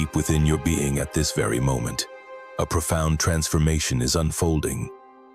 deep within your being at this very moment. A profound transformation is unfolding,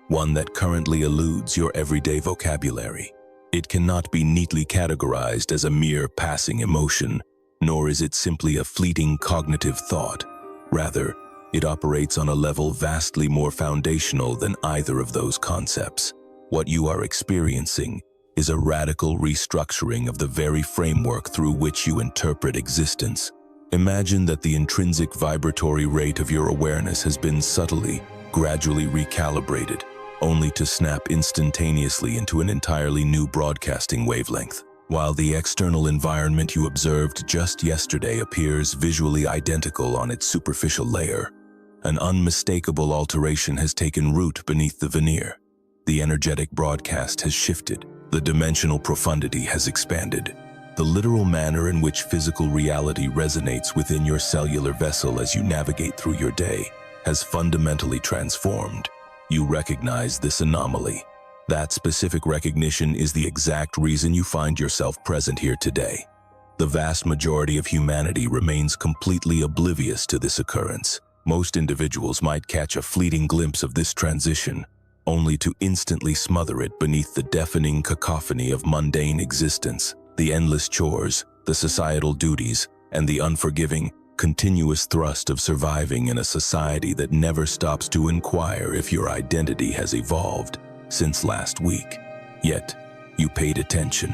one that currently eludes your everyday vocabulary. It cannot be neatly categorized as a mere passing emotion, nor is it simply a fleeting cognitive thought. Rather, it operates on a level vastly more foundational than either of those concepts. What you are experiencing is a radical restructuring of the very framework through which you interpret existence. Imagine that the intrinsic vibratory rate of your awareness has been subtly, gradually recalibrated, only to snap instantaneously into an entirely new broadcasting wavelength. While the external environment you observed just yesterday appears visually identical on its superficial layer, an unmistakable alteration has taken root beneath the veneer. The energetic broadcast has shifted. The dimensional profundity has expanded. The literal manner in which physical reality resonates within your cellular vessel as you navigate through your day has fundamentally transformed. You recognize this anomaly. That specific recognition is the exact reason you find yourself present here today. The vast majority of humanity remains completely oblivious to this occurrence. Most individuals might catch a fleeting glimpse of this transition, only to instantly smother it beneath the deafening cacophony of mundane existence. The endless chores, the societal duties, and the unforgiving, continuous thrust of surviving in a society that never stops to inquire if your identity has evolved since last week. Yet, you paid attention,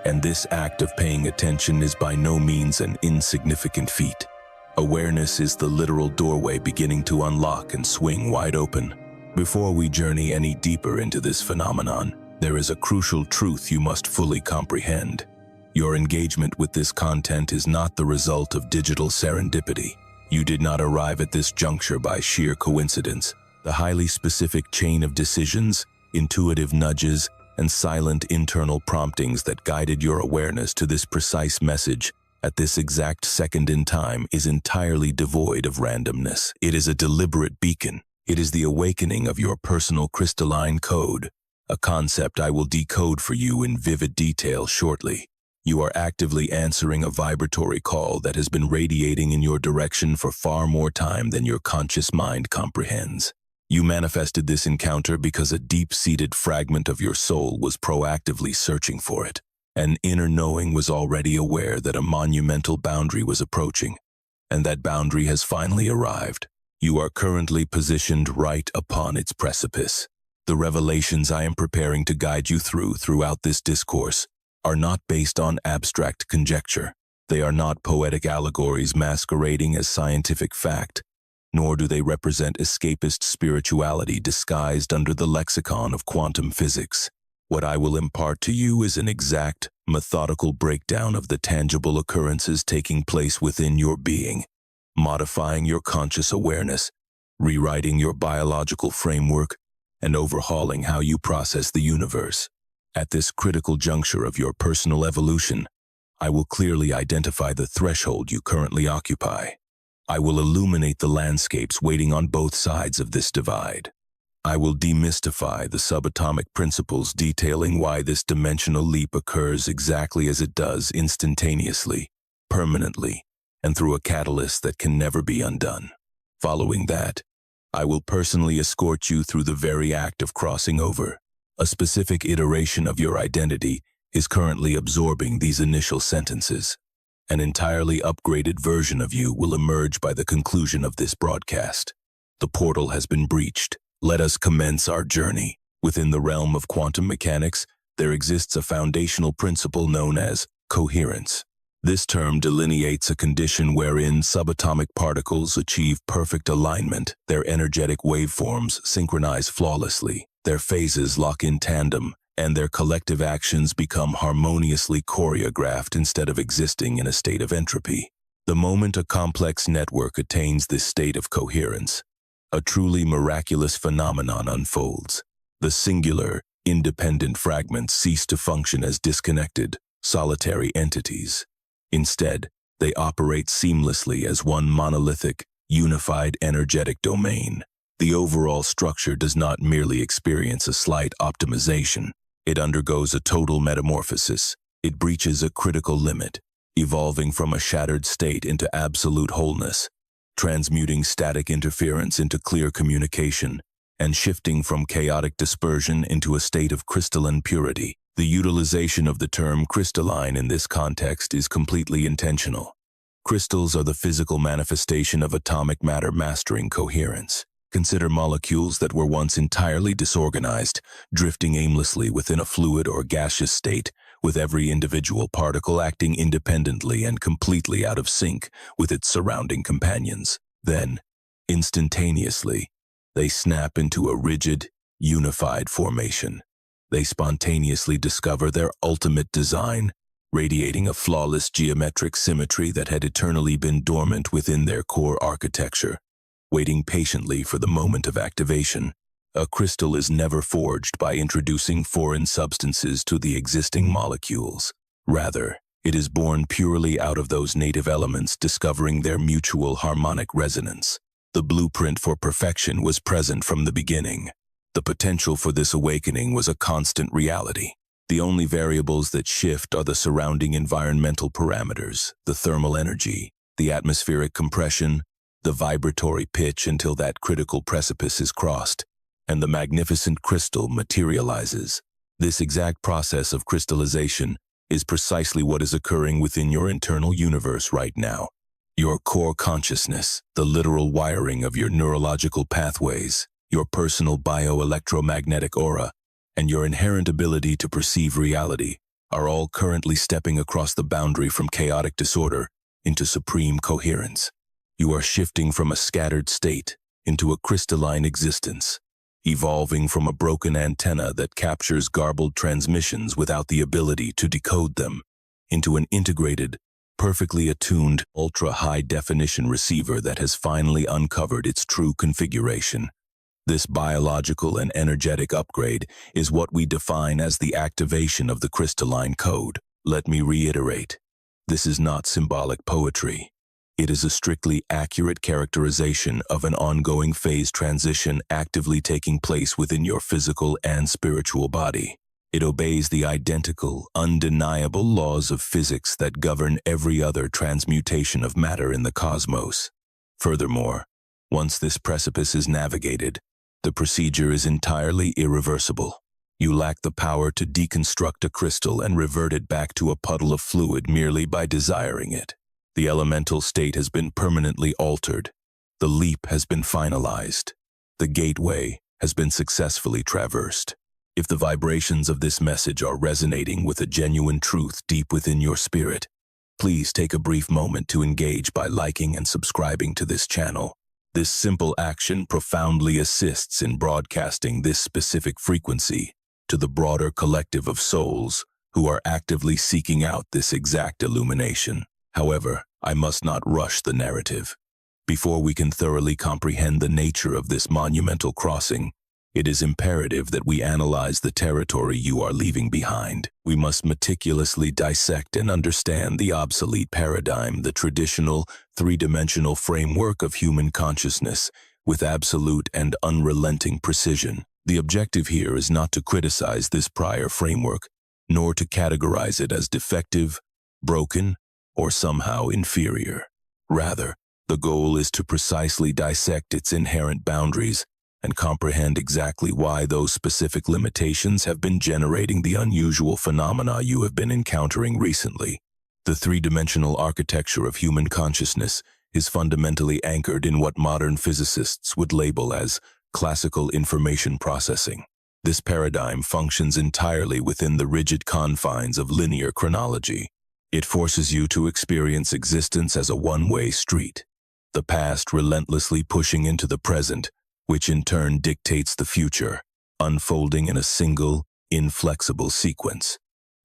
and this act of paying attention is by no means an insignificant feat. Awareness is the literal doorway beginning to unlock and swing wide open. Before we journey any deeper into this phenomenon, there is a crucial truth you must fully comprehend. Your engagement with this content is not the result of digital serendipity. You did not arrive at this juncture by sheer coincidence. The highly specific chain of decisions, intuitive nudges, and silent internal promptings that guided your awareness to this precise message at this exact second in time is entirely devoid of randomness. It is a deliberate beacon. It is the awakening of your personal crystalline code, a concept I will decode for you in vivid detail shortly. You are actively answering a vibratory call that has been radiating in your direction for far more time than your conscious mind comprehends. You manifested this encounter because a deep-seated fragment of your soul was proactively searching for it. An inner knowing was already aware that a monumental boundary was approaching, and that boundary has finally arrived. You are currently positioned right upon its precipice. The revelations I am preparing to guide you throughout this discourse are not based on abstract conjecture. They are not poetic allegories masquerading as scientific fact, nor do they represent escapist spirituality disguised under the lexicon of quantum physics. What I will impart to you is an exact, methodical breakdown of the tangible occurrences taking place within your being, modifying your conscious awareness, rewriting your biological framework, and overhauling how you process the universe. At this critical juncture of your personal evolution, I will clearly identify the threshold you currently occupy. I will illuminate the landscapes waiting on both sides of this divide. I will demystify the subatomic principles detailing why this dimensional leap occurs exactly as it does, instantaneously, permanently, and through a catalyst that can never be undone. Following that, I will personally escort you through the very act of crossing over. A specific iteration of your identity is currently absorbing these initial sentences. An entirely upgraded version of you will emerge by the conclusion of this broadcast. The portal has been breached. Let us commence our journey. Within the realm of quantum mechanics, there exists a foundational principle known as coherence. This term delineates a condition wherein subatomic particles achieve perfect alignment, their energetic waveforms synchronize flawlessly, their phases lock in tandem, and their collective actions become harmoniously choreographed instead of existing in a state of entropy. The moment a complex network attains this state of coherence, a truly miraculous phenomenon unfolds. The singular, independent fragments cease to function as disconnected, solitary entities. Instead, they operate seamlessly as one monolithic, unified energetic domain. The overall structure does not merely experience a slight optimization. It undergoes a total metamorphosis. It breaches a critical limit, evolving from a shattered state into absolute wholeness. transmuting static interference into clear communication, and shifting from chaotic dispersion into a state of crystalline purity. The utilization of the term crystalline in this context is completely intentional. Crystals are the physical manifestation of atomic matter mastering coherence. Consider molecules that were once entirely disorganized, drifting aimlessly within a fluid or gaseous state, with every individual particle acting independently and completely out of sync with its surrounding companions. Then, instantaneously, they snap into a rigid, unified formation. They spontaneously discover their ultimate design, radiating a flawless geometric symmetry that had eternally been dormant within their core architecture. Waiting patiently for the moment of activation, a crystal is never forged by introducing foreign substances to the existing molecules. Rather, it is born purely out of those native elements discovering their mutual harmonic resonance. The blueprint for perfection was present from the beginning. The potential for this awakening was a constant reality. The only variables that shift are the surrounding environmental parameters, the thermal energy, the atmospheric compression, the vibratory pitch until that critical precipice is crossed, and the magnificent crystal materializes. This exact process of crystallization is precisely what is occurring within your internal universe right now. Your core consciousness, the literal wiring of your neurological pathways, your personal bioelectromagnetic aura, and your inherent ability to perceive reality are all currently stepping across the boundary from chaotic disorder into supreme coherence. You are shifting from a scattered state into a crystalline existence, evolving from a broken antenna that captures garbled transmissions without the ability to decode them, into an integrated, perfectly attuned, ultra-high-definition receiver that has finally uncovered its true configuration. This biological and energetic upgrade is what we define as the activation of the crystalline code. Let me reiterate, this is not symbolic poetry. It is a strictly accurate characterization of an ongoing phase transition actively taking place within your physical and spiritual body. It obeys the identical, undeniable laws of physics that govern every other transmutation of matter in the cosmos. Furthermore, once this precipice is navigated, the procedure is entirely irreversible. You lack the power to deconstruct a crystal and revert it back to a puddle of fluid merely by desiring it. The elemental state has been permanently altered. The leap has been finalized. The gateway has been successfully traversed. If the vibrations of this message are resonating with a genuine truth deep within your spirit, please take a brief moment to engage by liking and subscribing to this channel. This simple action profoundly assists in broadcasting this specific frequency to the broader collective of souls who are actively seeking out this exact illumination. However, I must not rush the narrative. Before we can thoroughly comprehend the nature of this monumental crossing, it is imperative that we analyze the territory you are leaving behind. We must meticulously dissect and understand the obsolete paradigm, the traditional, three-dimensional framework of human consciousness, with absolute and unrelenting precision. The objective here is not to criticize this prior framework, nor to categorize it as defective, broken, or somehow inferior. Rather, the goal is to precisely dissect its inherent boundaries and comprehend exactly why those specific limitations have been generating the unusual phenomena you have been encountering recently. The three-dimensional architecture of human consciousness is fundamentally anchored in what modern physicists would label as classical information processing. This paradigm functions entirely within the rigid confines of linear chronology. It forces you to experience existence as a one-way street, the past relentlessly pushing into the present, which in turn dictates the future, unfolding in a single, inflexible sequence.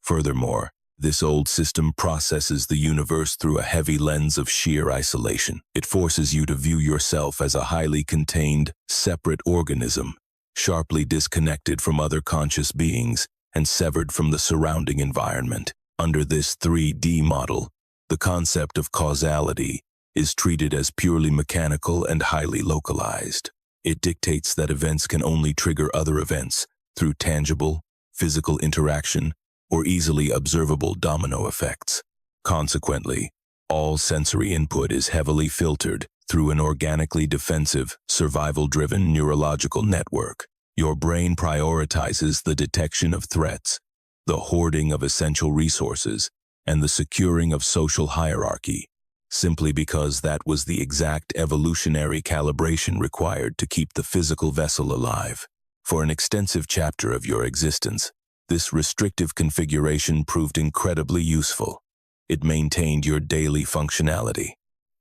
Furthermore, this old system processes the universe through a heavy lens of sheer isolation. It forces you to view yourself as a highly contained, separate organism, sharply disconnected from other conscious beings and severed from the surrounding environment. Under this 3D model, the concept of causality is treated as purely mechanical and highly localized. It dictates that events can only trigger other events through tangible, physical interaction or easily observable domino effects. Consequently, all sensory input is heavily filtered Through an organically defensive, survival-driven neurological network, your brain prioritizes the detection of threats, the hoarding of essential resources, and the securing of social hierarchy, simply because that was the exact evolutionary calibration required to keep the physical vessel alive. For an extensive chapter of your existence, this restrictive configuration proved incredibly useful. It maintained your daily functionality.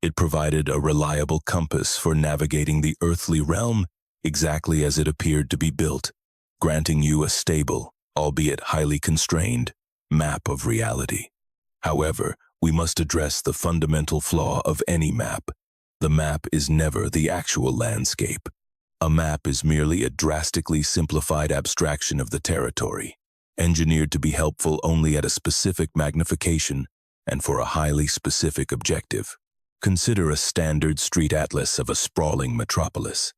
It provided a reliable compass for navigating the earthly realm exactly as it appeared to be built, granting you a stable, albeit highly constrained, map of reality. However, we must address the fundamental flaw of any map. The map is never the actual landscape. A map is merely a drastically simplified abstraction of the territory, engineered to be helpful only at a specific magnification and for a highly specific objective. Consider a standard street atlas of a sprawling metropolis.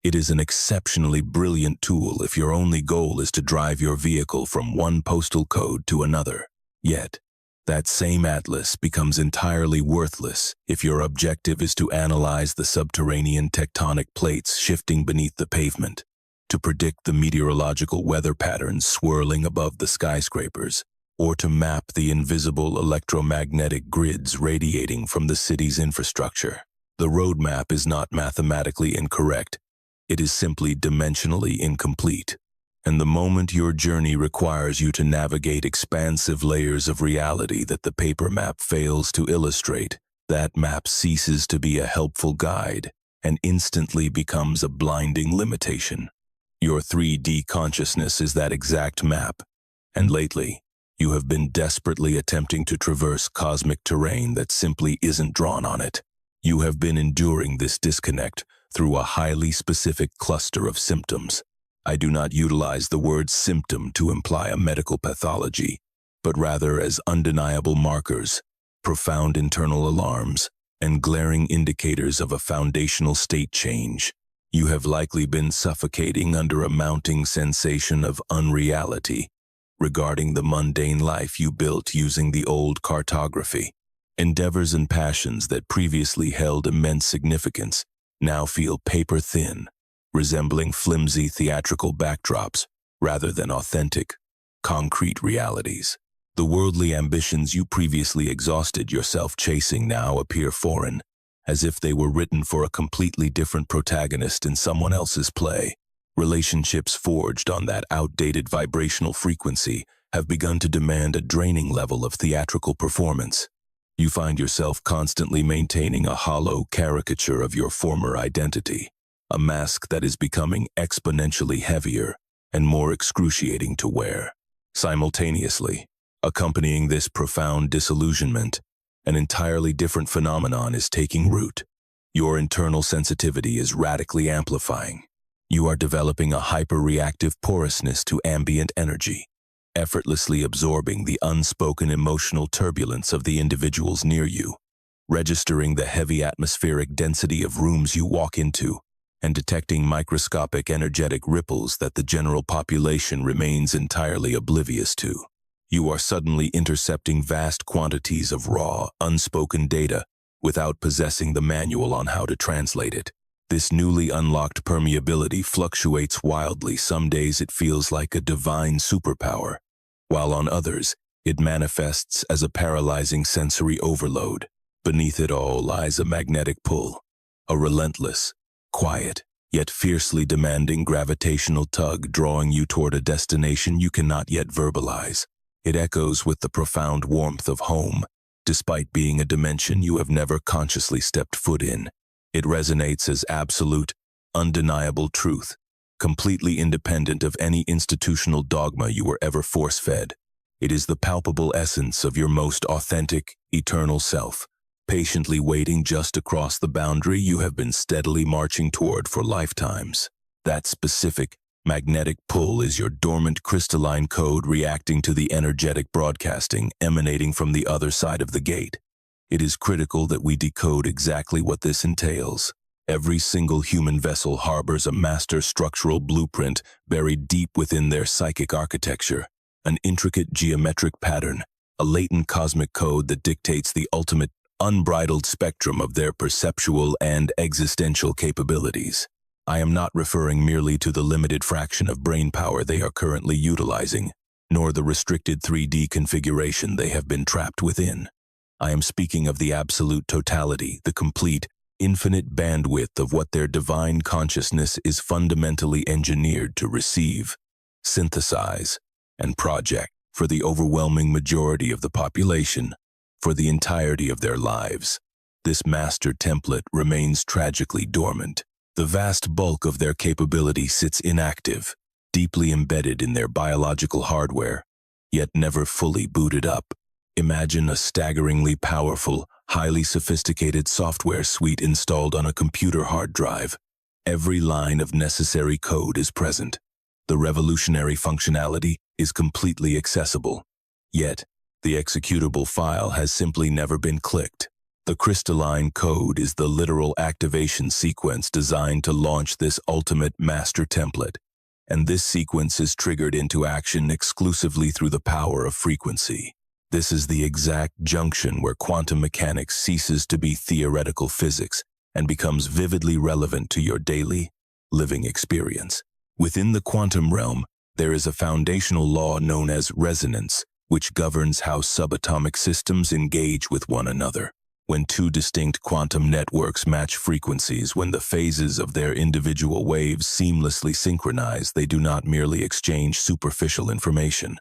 It is an exceptionally brilliant tool if your only goal is to drive your vehicle from one postal code to another. Yet, that same atlas becomes entirely worthless if your objective is to analyze the subterranean tectonic plates shifting beneath the pavement, to predict the meteorological weather patterns swirling above the skyscrapers, or to map the invisible electromagnetic grids radiating from the city's infrastructure. The roadmap is not mathematically incorrect. It is simply dimensionally incomplete. And the moment your journey requires you to navigate expansive layers of reality that the paper map fails to illustrate, that map ceases to be a helpful guide and instantly becomes a blinding limitation. Your 3D consciousness is that exact map, and lately, you have been desperately attempting to traverse cosmic terrain that simply isn't drawn on it. You have been enduring this disconnect through a highly specific cluster of symptoms. I do not utilize the word symptom to imply a medical pathology, but rather as undeniable markers, profound internal alarms, and glaring indicators of a foundational state change. You have likely been suffocating under a mounting sensation of unreality regarding the mundane life you built using the old cartography. Endeavors and passions that previously held immense significance now feel paper-thin, resembling flimsy theatrical backdrops rather than authentic, concrete realities. The worldly ambitions you previously exhausted yourself chasing now appear foreign, as if they were written for a completely different protagonist in someone else's play. Relationships forged on that outdated vibrational frequency have begun to demand a draining level of theatrical performance. You find yourself constantly maintaining a hollow caricature of your former identity, a mask that is becoming exponentially heavier and more excruciating to wear. Simultaneously, accompanying this profound disillusionment, an entirely different phenomenon is taking root. Your internal sensitivity is radically amplifying. You are developing a hyper-reactive porousness to ambient energy, effortlessly absorbing the unspoken emotional turbulence of the individuals near you, registering the heavy atmospheric density of rooms you walk into, and detecting microscopic energetic ripples that the general population remains entirely oblivious to. You are suddenly intercepting vast quantities of raw, unspoken data without possessing the manual on how to translate it. This newly unlocked permeability fluctuates wildly. Some days it feels like a divine superpower, while on others, it manifests as a paralyzing sensory overload. Beneath it all lies a magnetic pull, a relentless, quiet, yet fiercely demanding gravitational tug drawing you toward a destination you cannot yet verbalize. It echoes with the profound warmth of home, despite being a dimension you have never consciously stepped foot in. It resonates as absolute, undeniable truth, completely independent of any institutional dogma you were ever force-fed. It is the palpable essence of your most authentic, eternal self, patiently waiting just across the boundary you have been steadily marching toward for lifetimes. That specific, magnetic pull is your dormant crystalline code reacting to the energetic broadcasting emanating from the other side of the gate. It is critical that we decode exactly what this entails. Every single human vessel harbors a master structural blueprint buried deep within their psychic architecture, an intricate geometric pattern, a latent cosmic code that dictates the ultimate unbridled spectrum of their perceptual and existential capabilities. I am not referring merely to the limited fraction of brain power they are currently utilizing, nor the restricted 3D configuration they have been trapped within. I am speaking of the absolute totality, the complete, infinite bandwidth of what their divine consciousness is fundamentally engineered to receive, synthesize, and project for the overwhelming majority of the population, for the entirety of their lives. This master template remains tragically dormant. The vast bulk of their capability sits inactive, deeply embedded in their biological hardware, yet never fully booted up. Imagine a staggeringly powerful, highly sophisticated software suite installed on a computer hard drive. Every line of necessary code is present. The revolutionary functionality is completely accessible. Yet, the executable file has simply never been clicked. The Crystalline code is the literal activation sequence designed to launch this ultimate master template, and this sequence is triggered into action exclusively through the power of frequency. This is the exact junction where quantum mechanics ceases to be theoretical physics and becomes vividly relevant to your daily, living experience. Within the quantum realm, there is a foundational law known as resonance, which governs how subatomic systems engage with one another. When two distinct quantum networks match frequencies, when the phases of their individual waves seamlessly synchronize, they do not merely exchange superficial information.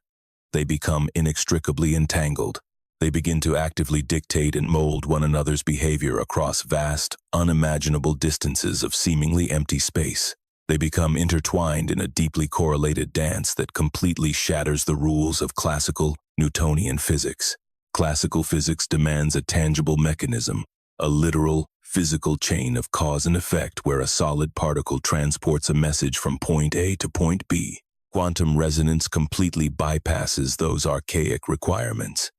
They become inextricably entangled. They begin to actively dictate and mold one another's behavior across vast, unimaginable distances of seemingly empty space. They become intertwined in a deeply correlated dance that completely shatters the rules of classical Newtonian physics. Classical physics demands a tangible mechanism, a literal, physical chain of cause and effect where a solid particle transports a message from point A to point B. Quantum resonance completely bypasses those archaic requirements.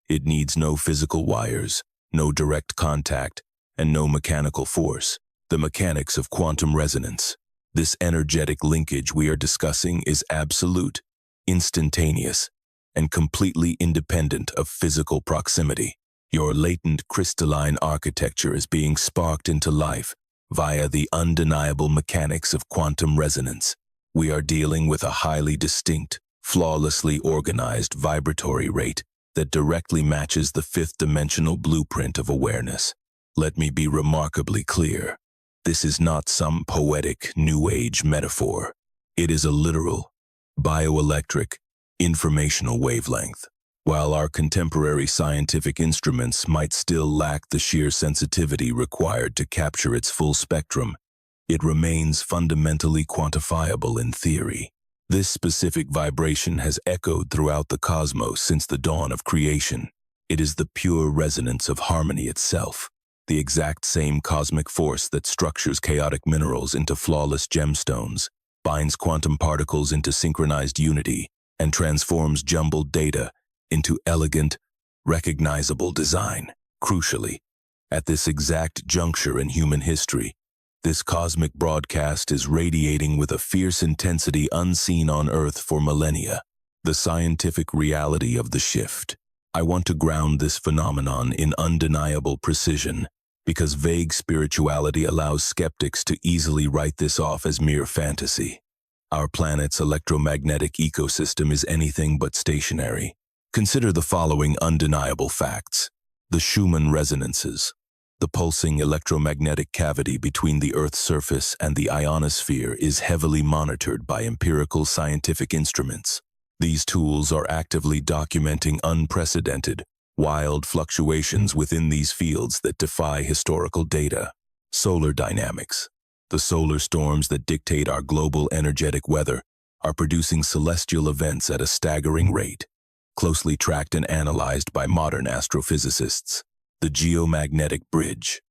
It needs no physical wires, no direct contact, and no mechanical force. The mechanics of quantum resonance. This energetic linkage we are discussing is absolute, instantaneous, and completely independent of physical proximity. Your latent crystalline architecture is being sparked into life via the undeniable mechanics of quantum resonance. We are dealing with a highly distinct, flawlessly organized vibratory rate that directly matches the fifth-dimensional blueprint of awareness. Let me be remarkably clear. This is not some poetic New Age metaphor. It is a literal, bioelectric, informational wavelength. While our contemporary scientific instruments might still lack the sheer sensitivity required to capture its full spectrum, it remains fundamentally quantifiable in theory. This specific vibration has echoed throughout the cosmos since the dawn of creation. It is the pure resonance of harmony itself, the exact same cosmic force that structures chaotic minerals into flawless gemstones, binds quantum particles into synchronized unity, and transforms jumbled data into elegant, recognizable design. Crucially, at this exact juncture in human history, this cosmic broadcast is radiating with a fierce intensity unseen on Earth for millennia. The scientific reality of the shift. I want to ground this phenomenon in undeniable precision, because vague spirituality allows skeptics to easily write this off as mere fantasy. Our planet's electromagnetic ecosystem is anything but stationary. Consider the following undeniable facts. The Schumann resonances. The pulsing electromagnetic cavity between the Earth's surface and the ionosphere is heavily monitored by empirical scientific instruments. These tools are actively documenting unprecedented, wild fluctuations within these fields that defy historical data. Solar dynamics. The solar storms that dictate our global energetic weather are producing celestial events at a staggering rate, closely tracked and analyzed by modern astrophysicists. The geomagnetic bridge.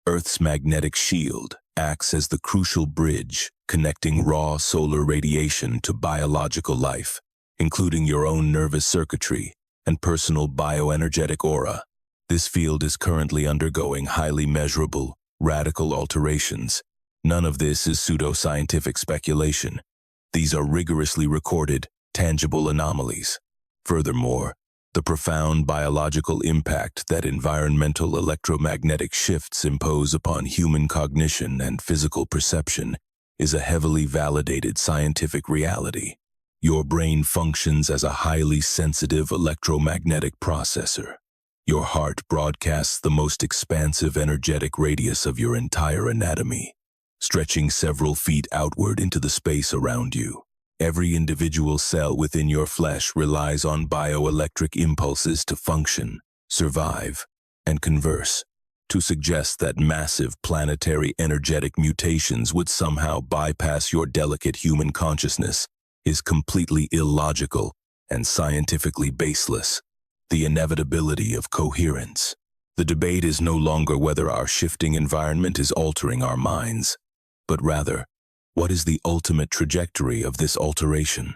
Earth's magnetic shield acts as the crucial bridge connecting raw solar radiation to biological life, including your own nervous circuitry and personal bioenergetic aura. This field is currently undergoing highly measurable, radical alterations. None of this is pseudoscientific speculation. These are rigorously recorded, tangible anomalies. Furthermore, The profound biological impact that environmental electromagnetic shifts impose upon human cognition and physical perception is a heavily validated scientific reality. Your brain functions as a highly sensitive electromagnetic processor. Your heart broadcasts the most expansive energetic radius of your entire anatomy, stretching several feet outward into the space around you. Every individual cell within your flesh relies on bioelectric impulses to function, survive, and converse. To suggest that massive planetary energetic mutations would somehow bypass your delicate human consciousness is completely illogical and scientifically baseless. The inevitability of coherence. The debate is no longer whether our shifting environment is altering our minds, but rather, what is the ultimate trajectory of this alteration?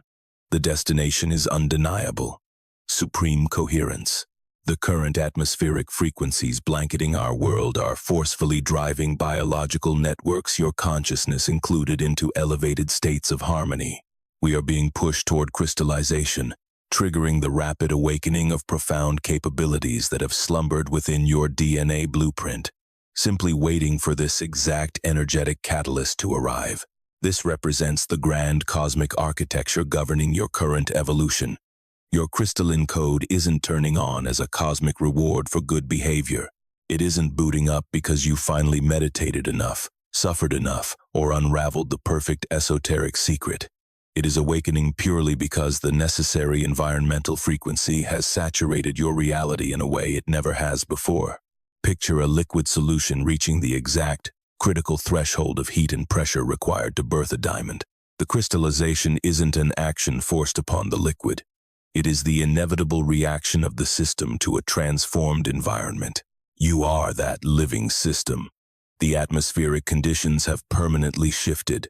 The destination is undeniable. Supreme coherence. The current atmospheric frequencies blanketing our world are forcefully driving biological networks, your consciousness included, into elevated states of harmony. We are being pushed toward crystallization, triggering the rapid awakening of profound capabilities that have slumbered within your DNA blueprint, simply waiting for this exact energetic catalyst to arrive. This represents the grand cosmic architecture governing your current evolution. Your crystalline code isn't turning on as a cosmic reward for good behavior. It isn't booting up because you finally meditated enough, suffered enough, or unraveled the perfect esoteric secret. It is awakening purely because the necessary environmental frequency has saturated your reality in a way it never has before. Picture a liquid solution reaching the exact, critical threshold of heat and pressure required to birth a diamond. The crystallization isn't an action forced upon the liquid. It is the inevitable reaction of the system to a transformed environment. You are that living system. The atmospheric conditions have permanently shifted.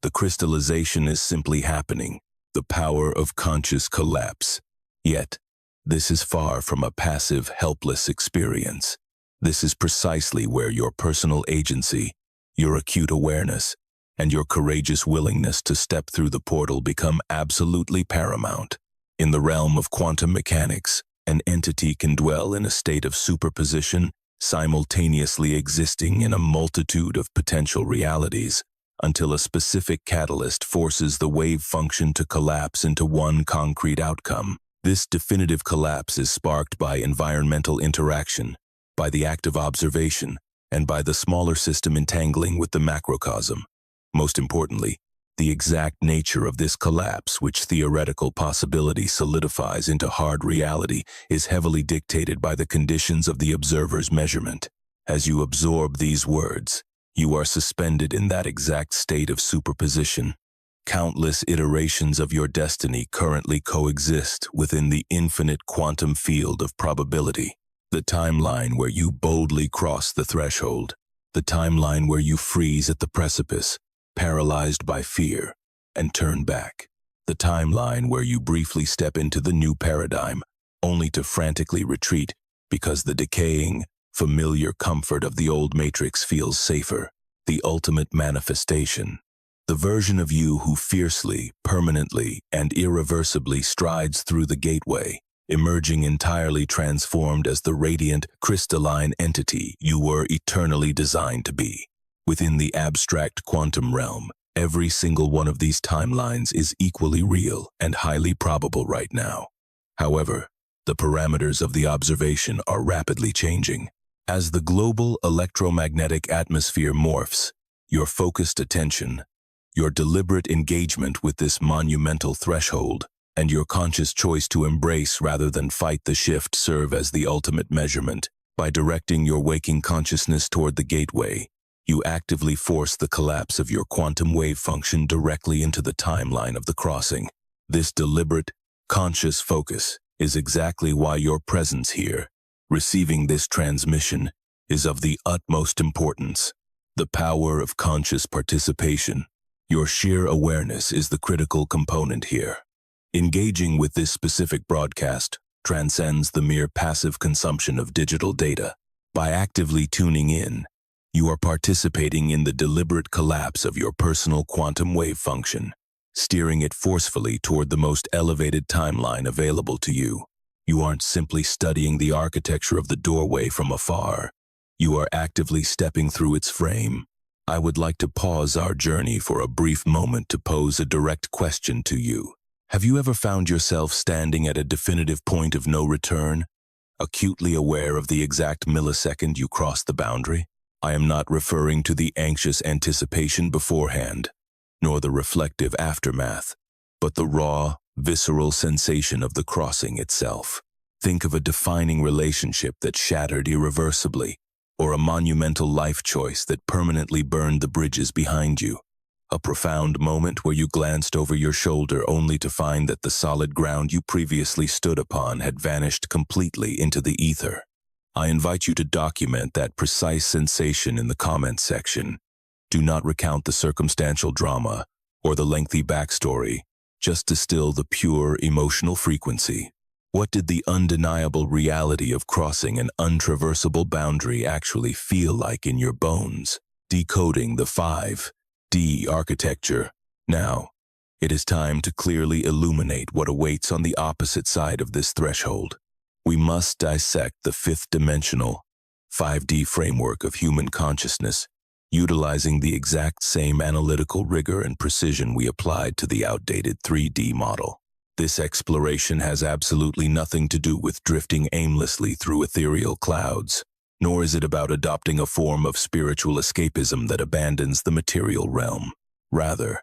The crystallization is simply happening, the power of conscious collapse. Yet, this is far from a passive, helpless experience. This is precisely where your personal agency, your acute awareness, and your courageous willingness to step through the portal become absolutely paramount. In the realm of quantum mechanics, an entity can dwell in a state of superposition, simultaneously existing in a multitude of potential realities, until a specific catalyst forces the wave function to collapse into one concrete outcome. This definitive collapse is sparked by environmental interaction, by the act of observation, and by the smaller system entangling with the macrocosm. Most importantly, the exact nature of this collapse, which theoretical possibility solidifies into hard reality, is heavily dictated by the conditions of the observer's measurement. As you absorb these words, you are suspended in that exact state of superposition. Countless iterations of your destiny currently coexist within the infinite quantum field of probability. The timeline where you boldly cross the threshold. The timeline where you freeze at the precipice, paralyzed by fear, and turn back. The timeline where you briefly step into the new paradigm, only to frantically retreat because the decaying, familiar comfort of the old matrix feels safer. The ultimate manifestation. The version of you who fiercely, permanently, and irreversibly strides through the gateway, emerging entirely transformed as the radiant, crystalline entity you were eternally designed to be. Within the abstract quantum realm, every single one of these timelines is equally real and highly probable right now. However, the parameters of the observation are rapidly changing. As the global electromagnetic atmosphere morphs, your focused attention, your deliberate engagement with this monumental threshold, and your conscious choice to embrace rather than fight the shift serve as the ultimate measurement. By directing your waking consciousness toward the gateway, you actively force the collapse of your quantum wave function directly into the timeline of the crossing. This deliberate, conscious focus is exactly why your presence here, receiving this transmission, is of the utmost importance. The power of conscious participation. Your sheer awareness is the critical component here. Engaging with this specific broadcast transcends the mere passive consumption of digital data. By actively tuning in, you are participating in the deliberate collapse of your personal quantum wave function, steering it forcefully toward the most elevated timeline available to you. You aren't simply studying the architecture of the doorway from afar. You are actively stepping through its frame. I would like to pause our journey for a brief moment to pose a direct question to you. Have you ever found yourself standing at a definitive point of no return, acutely aware of the exact millisecond you cross the boundary? I am not referring to the anxious anticipation beforehand, nor the reflective aftermath, but the raw, visceral sensation of the crossing itself. Think of a defining relationship that shattered irreversibly, or a monumental life choice that permanently burned the bridges behind you. A profound moment where you glanced over your shoulder only to find that the solid ground you previously stood upon had vanished completely into the ether. I invite you to document that precise sensation in the comments section. Do not recount the circumstantial drama or the lengthy backstory, just distill the pure emotional frequency. What did the undeniable reality of crossing an untraversable boundary actually feel like in your bones? Decoding the 5D architecture. Now, it is time to clearly illuminate what awaits on the opposite side of this threshold. We must dissect the fifth-dimensional 5D framework of human consciousness, utilizing the exact same analytical rigor and precision we applied to the outdated 3D model. This exploration has absolutely nothing to do with drifting aimlessly through ethereal clouds, nor is it about adopting a form of spiritual escapism that abandons the material realm. Rather,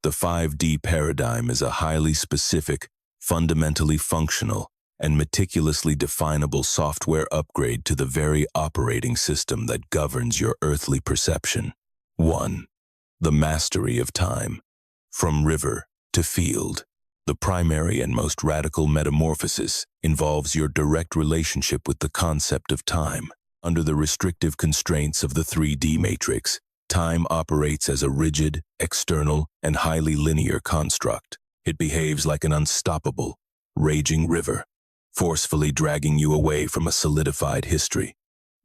the 5D paradigm is a highly specific, fundamentally functional, and meticulously definable software upgrade to the very operating system that governs your earthly perception. 1. The mastery of time. From river to field. The primary and most radical metamorphosis involves your direct relationship with the concept of time. Under the restrictive constraints of the 3D matrix, time operates as a rigid, external, and highly linear construct. It behaves like an unstoppable, raging river, forcefully dragging you away from a solidified history,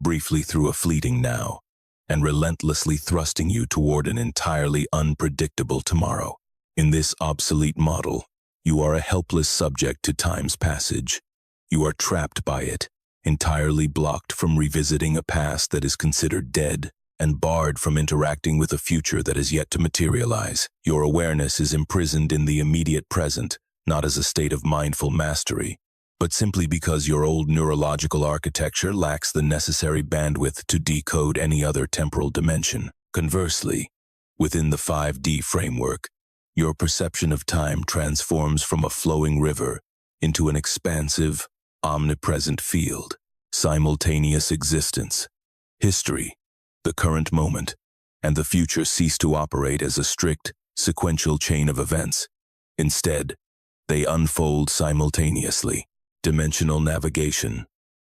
briefly through a fleeting now, and relentlessly thrusting you toward an entirely unpredictable tomorrow. In this obsolete model, you are a helpless subject to time's passage. You are trapped by it, entirely blocked from revisiting a past that is considered dead, and barred from interacting with a future that is yet to materialize. Your awareness is imprisoned in the immediate present, not as a state of mindful mastery, but simply because your old neurological architecture lacks the necessary bandwidth to decode any other temporal dimension. Conversely, within the 5D framework, your perception of time transforms from a flowing river into an expansive, omnipresent field, simultaneous existence. History, the current moment, and the future cease to operate as a strict, sequential chain of events. Instead, they unfold simultaneously. Dimensional navigation.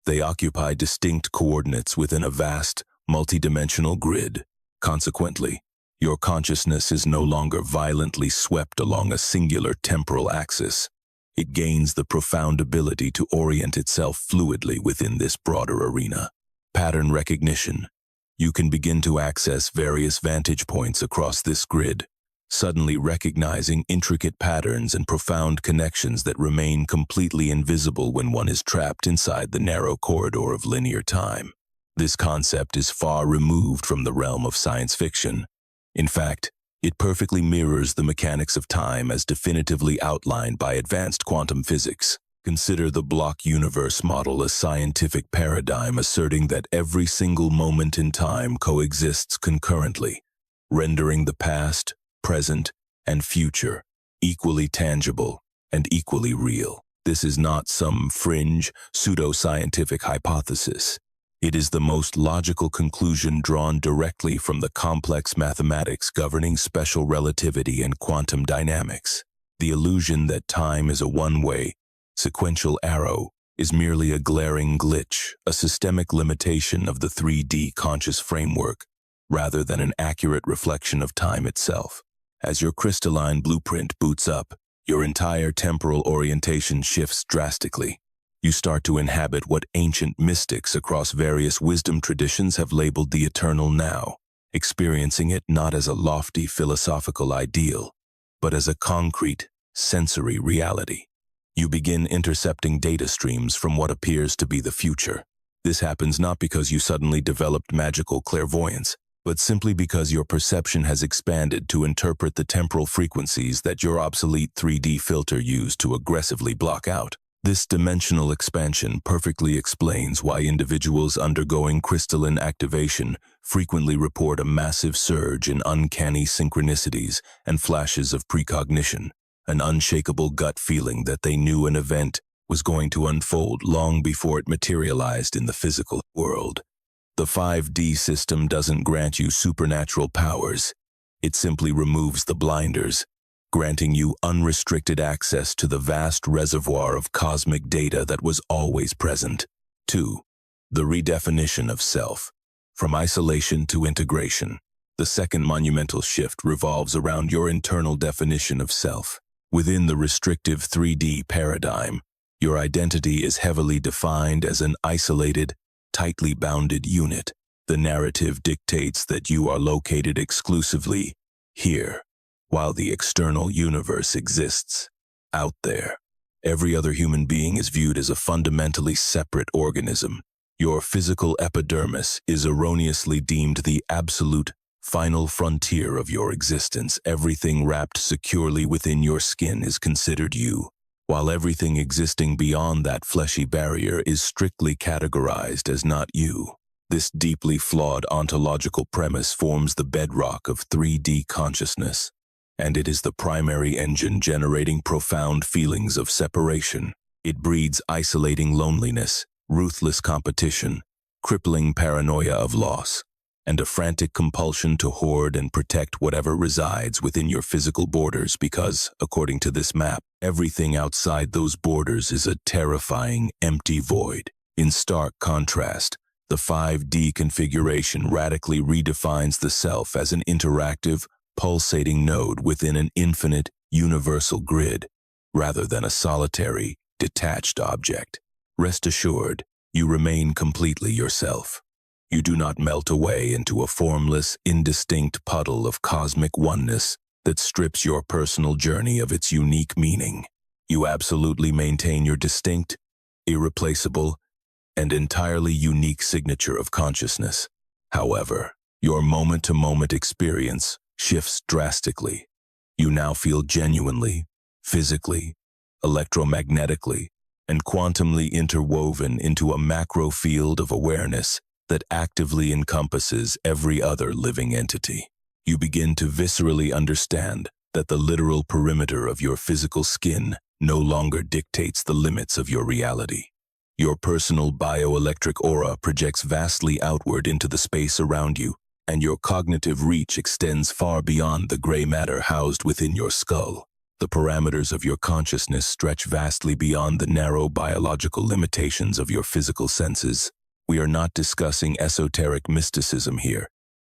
They occupy distinct coordinates within a vast, multidimensional grid. Consequently, your consciousness is no longer violently swept along a singular temporal axis. It gains the profound ability to orient itself fluidly within this broader arena. Pattern recognition. You can begin to access various vantage points across this grid, suddenly recognizing intricate patterns and profound connections that remain completely invisible when one is trapped inside the narrow corridor of linear time. This concept is far removed from the realm of science fiction. In fact, it perfectly mirrors the mechanics of time as definitively outlined by advanced quantum physics. Consider the block universe model a scientific paradigm asserting that every single moment in time coexists concurrently, rendering the past, present, and future equally tangible and equally real. This is not some fringe, pseudo-scientific hypothesis. It is the most logical conclusion drawn directly from the complex mathematics governing special relativity and quantum dynamics. The illusion that time is a one-way, sequential arrow is merely a glaring glitch, a systemic limitation of the 3D conscious framework, rather than an accurate reflection of time itself. As your crystalline blueprint boots up, your entire temporal orientation shifts drastically. You start to inhabit what ancient mystics across various wisdom traditions have labeled the eternal now, experiencing it not as a lofty philosophical ideal, but as a concrete, sensory reality. You begin intercepting data streams from what appears to be the future. This happens not because you suddenly developed magical clairvoyance, but simply because your perception has expanded to interpret the temporal frequencies that your obsolete 3D filter used to aggressively block out. This dimensional expansion perfectly explains why individuals undergoing crystalline activation frequently report a massive surge in uncanny synchronicities and flashes of precognition, an unshakable gut feeling that they knew an event was going to unfold long before it materialized in the physical world. The 5D system doesn't grant you supernatural powers. It simply removes the blinders, granting you unrestricted access to the vast reservoir of cosmic data that was always present. 2. The redefinition of self. From isolation to integration, the second monumental shift revolves around your internal definition of self. Within the restrictive 3D paradigm, your identity is heavily defined as an isolated, tightly bounded unit. The narrative dictates that you are located exclusively here, while the external universe exists out there. Every other human being is viewed as a fundamentally separate organism. Your physical epidermis is erroneously deemed the absolute final frontier of your existence. Everything wrapped securely within your skin is considered you, while everything existing beyond that fleshy barrier is strictly categorized as not you. This deeply flawed ontological premise forms the bedrock of 3D consciousness, and it is the primary engine generating profound feelings of separation. It breeds isolating loneliness, ruthless competition, crippling paranoia of loss, and a frantic compulsion to hoard and protect whatever resides within your physical borders because, according to this map, everything outside those borders is a terrifying, empty void. In stark contrast, the 5D configuration radically redefines the self as an interactive, pulsating node within an infinite, universal grid, rather than a solitary, detached object. Rest assured, you remain completely yourself. You do not melt away into a formless, indistinct puddle of cosmic oneness that strips your personal journey of its unique meaning. You absolutely maintain your distinct, irreplaceable, and entirely unique signature of consciousness. However, your moment-to-moment experience shifts drastically. You now feel genuinely, physically, electromagnetically, and quantumly interwoven into a macro field of awareness that actively encompasses every other living entity. You begin to viscerally understand that the literal perimeter of your physical skin no longer dictates the limits of your reality. Your personal bioelectric aura projects vastly outward into the space around you, and your cognitive reach extends far beyond the gray matter housed within your skull. The parameters of your consciousness stretch vastly beyond the narrow biological limitations of your physical senses. We are not discussing esoteric mysticism here.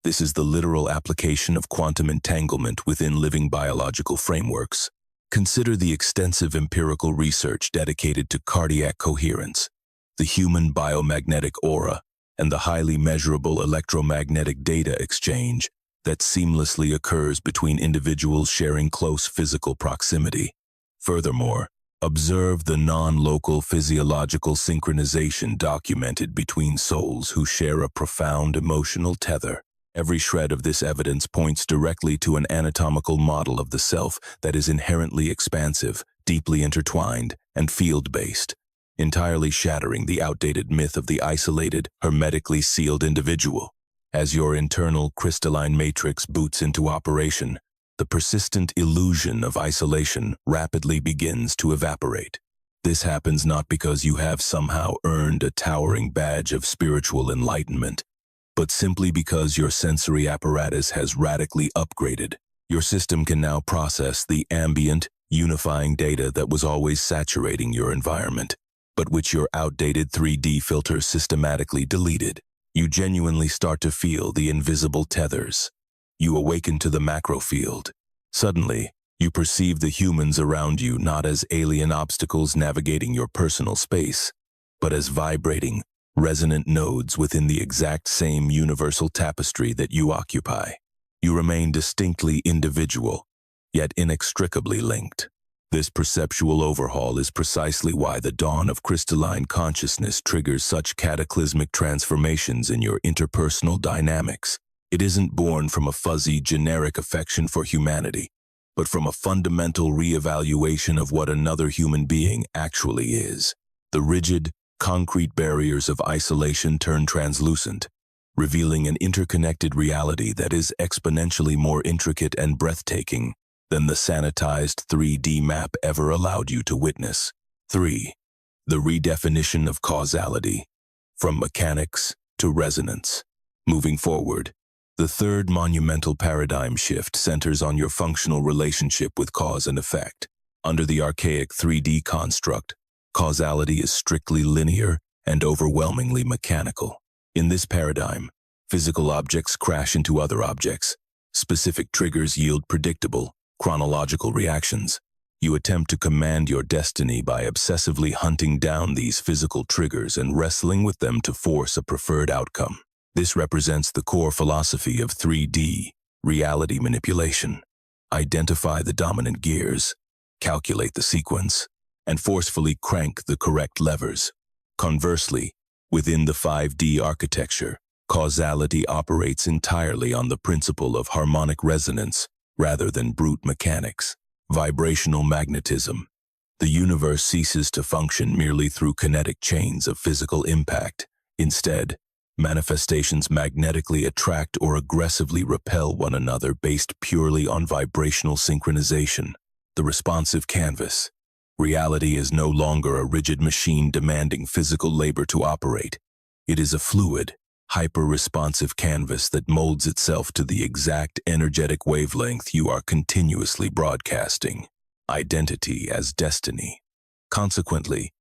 This is the literal application of quantum entanglement within living biological frameworks. Consider the extensive empirical research dedicated to cardiac coherence, the human biomagnetic aura, and the highly measurable electromagnetic data exchange that seamlessly occurs between individuals sharing close physical proximity. Furthermore, observe the non-local physiological synchronization documented between souls who share a profound emotional tether. Every shred of this evidence points directly to an anatomical model of the self that is inherently expansive, deeply intertwined, and field-based, entirely shattering the outdated myth of the isolated, hermetically sealed individual. As your internal crystalline matrix boots into operation, the persistent illusion of isolation rapidly begins to evaporate. This happens not because you have somehow earned a towering badge of spiritual enlightenment, but simply because your sensory apparatus has radically upgraded. Your system can now process the ambient, unifying data that was always saturating your environment, but which your outdated 3D filter systematically deleted. You genuinely start to feel the invisible tethers. You awaken to the macro field. Suddenly, you perceive the humans around you not as alien obstacles navigating your personal space, but as vibrating, resonant nodes within the exact same universal tapestry that you occupy. You remain distinctly individual, yet inextricably linked. This perceptual overhaul is precisely why the dawn of crystalline consciousness triggers such cataclysmic transformations in your interpersonal dynamics. It isn't born from a fuzzy, generic affection for humanity, but from a fundamental reevaluation of what another human being actually is. The rigid, concrete barriers of isolation turn translucent, revealing an interconnected reality that is exponentially more intricate and breathtaking than the sanitized 3D map ever allowed you to witness. 3. The redefinition of causality, from mechanics to resonance. Moving forward, the third monumental paradigm shift centers on your functional relationship with cause and effect. Under the archaic 3D construct, causality is strictly linear and overwhelmingly mechanical. In this paradigm, physical objects crash into other objects. Specific triggers yield predictable, chronological reactions. You attempt to command your destiny by obsessively hunting down these physical triggers and wrestling with them to force a preferred outcome. This represents the core philosophy of 3D reality manipulation. Identify the dominant gears, calculate the sequence, and forcefully crank the correct levers. Conversely, within the 5D architecture, causality operates entirely on the principle of harmonic resonance rather than brute mechanics. Vibrational magnetism. The universe ceases to function merely through kinetic chains of physical impact. Instead, manifestations magnetically attract or aggressively repel one another based purely on vibrational synchronization. The responsive canvas. Reality is no longer a rigid machine demanding physical labor to operate. It is a fluid, hyper-responsive canvas that molds itself to the exact energetic wavelength you are continuously broadcasting. Identity as destiny. Consequently,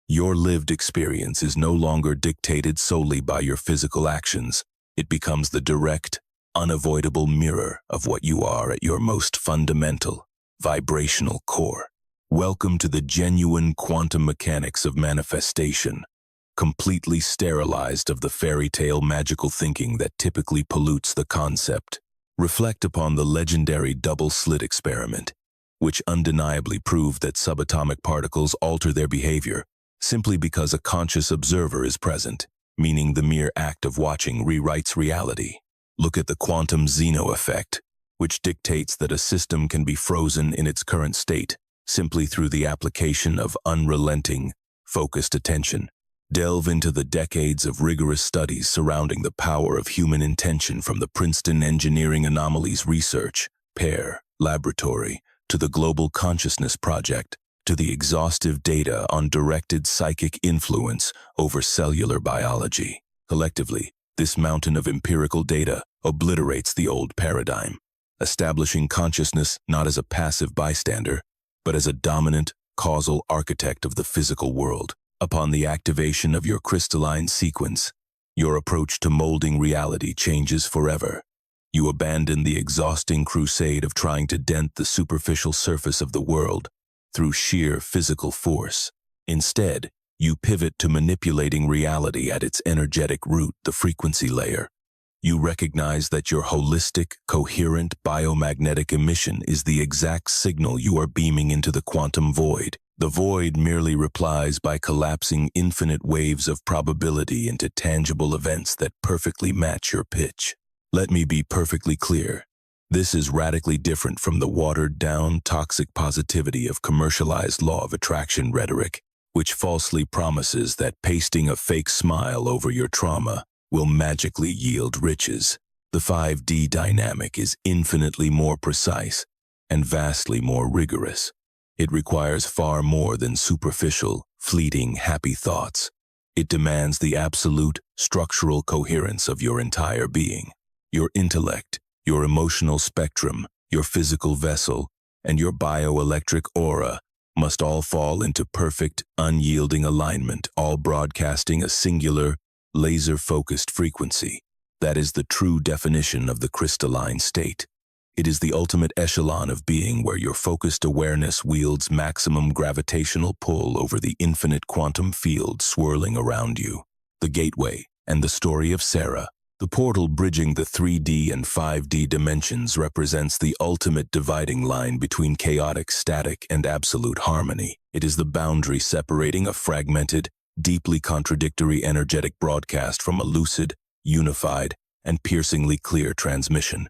your lived experience is no longer dictated solely by your physical actions. It becomes the direct, unavoidable mirror of what you are at your most fundamental, vibrational core. Welcome to the genuine quantum mechanics of manifestation, completely sterilized of the fairy tale magical thinking that typically pollutes the concept. Reflect upon the legendary double-slit experiment, which undeniably proved that subatomic particles alter their behavior simply because a conscious observer is present, meaning the mere act of watching rewrites reality. Look at the quantum Zeno effect, which dictates that a system can be frozen in its current state simply through the application of unrelenting, focused attention. Delve into the decades of rigorous studies surrounding the power of human intention from the Princeton Engineering Anomalies Research, PAIR, Laboratory, to the Global Consciousness Project, to the exhaustive data on directed psychic influence over cellular biology. Collectively, this mountain of empirical data obliterates the old paradigm, establishing consciousness not as a passive bystander, but as a dominant, causal architect of the physical world. Upon the activation of your crystalline sequence, your approach to molding reality changes forever. You abandon the exhausting crusade of trying to dent the superficial surface of the world through sheer physical force. Instead, you pivot to manipulating reality at its energetic root, the frequency layer. You recognize that your holistic, coherent biomagnetic emission is the exact signal you are beaming into the quantum void. The void merely replies by collapsing infinite waves of probability into tangible events that perfectly match your pitch. Let me be perfectly clear. This is radically different from the watered-down, toxic positivity of commercialized law of attraction rhetoric, which falsely promises that pasting a fake smile over your trauma will magically yield riches. The 5D dynamic is infinitely more precise and vastly more rigorous. It requires far more than superficial, fleeting, happy thoughts. It demands the absolute, structural coherence of your entire being. Your intellect, your emotional spectrum, your physical vessel, and your bioelectric aura must all fall into perfect, unyielding alignment, all broadcasting a singular, laser-focused frequency. That is the true definition of the crystalline state. It is the ultimate echelon of being where your focused awareness wields maximum gravitational pull over the infinite quantum field swirling around you. The gateway and the story of Sarah, The portal bridging the 3D and 5D dimensions represents the ultimate dividing line between chaotic static and absolute harmony. It is the boundary separating a fragmented, deeply contradictory energetic broadcast from a lucid, unified, and piercingly clear transmission.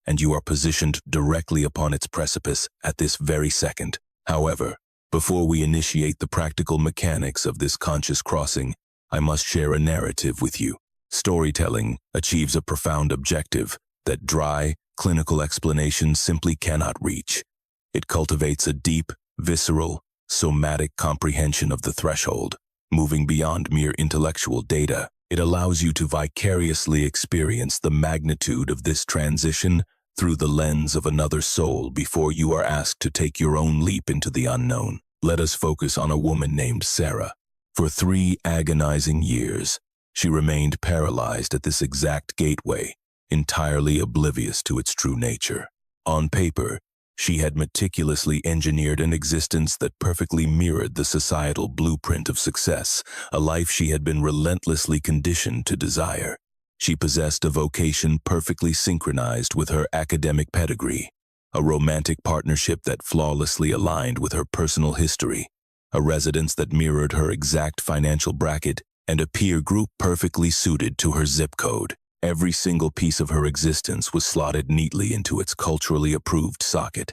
And you are positioned directly upon its precipice at this very second. However, before we initiate the practical mechanics of this conscious crossing, I must share a narrative with you. Storytelling achieves a profound objective that dry, clinical explanations simply cannot reach. It cultivates a deep, visceral, somatic comprehension of the threshold, moving beyond mere intellectual data. It allows you to vicariously experience the magnitude of this transition through the lens of another soul before you are asked to take your own leap into the unknown. Let us focus on a woman named Sarah. For 3 agonizing years, she remained paralyzed at this exact gateway, entirely oblivious to its true nature. On paper, she had meticulously engineered an existence that perfectly mirrored the societal blueprint of success, a life she had been relentlessly conditioned to desire. She possessed a vocation perfectly synchronized with her academic pedigree, a romantic partnership that flawlessly aligned with her personal history, a residence that mirrored her exact financial bracket, and a peer group perfectly suited to her zip code. Every single piece of her existence was slotted neatly into its culturally approved socket.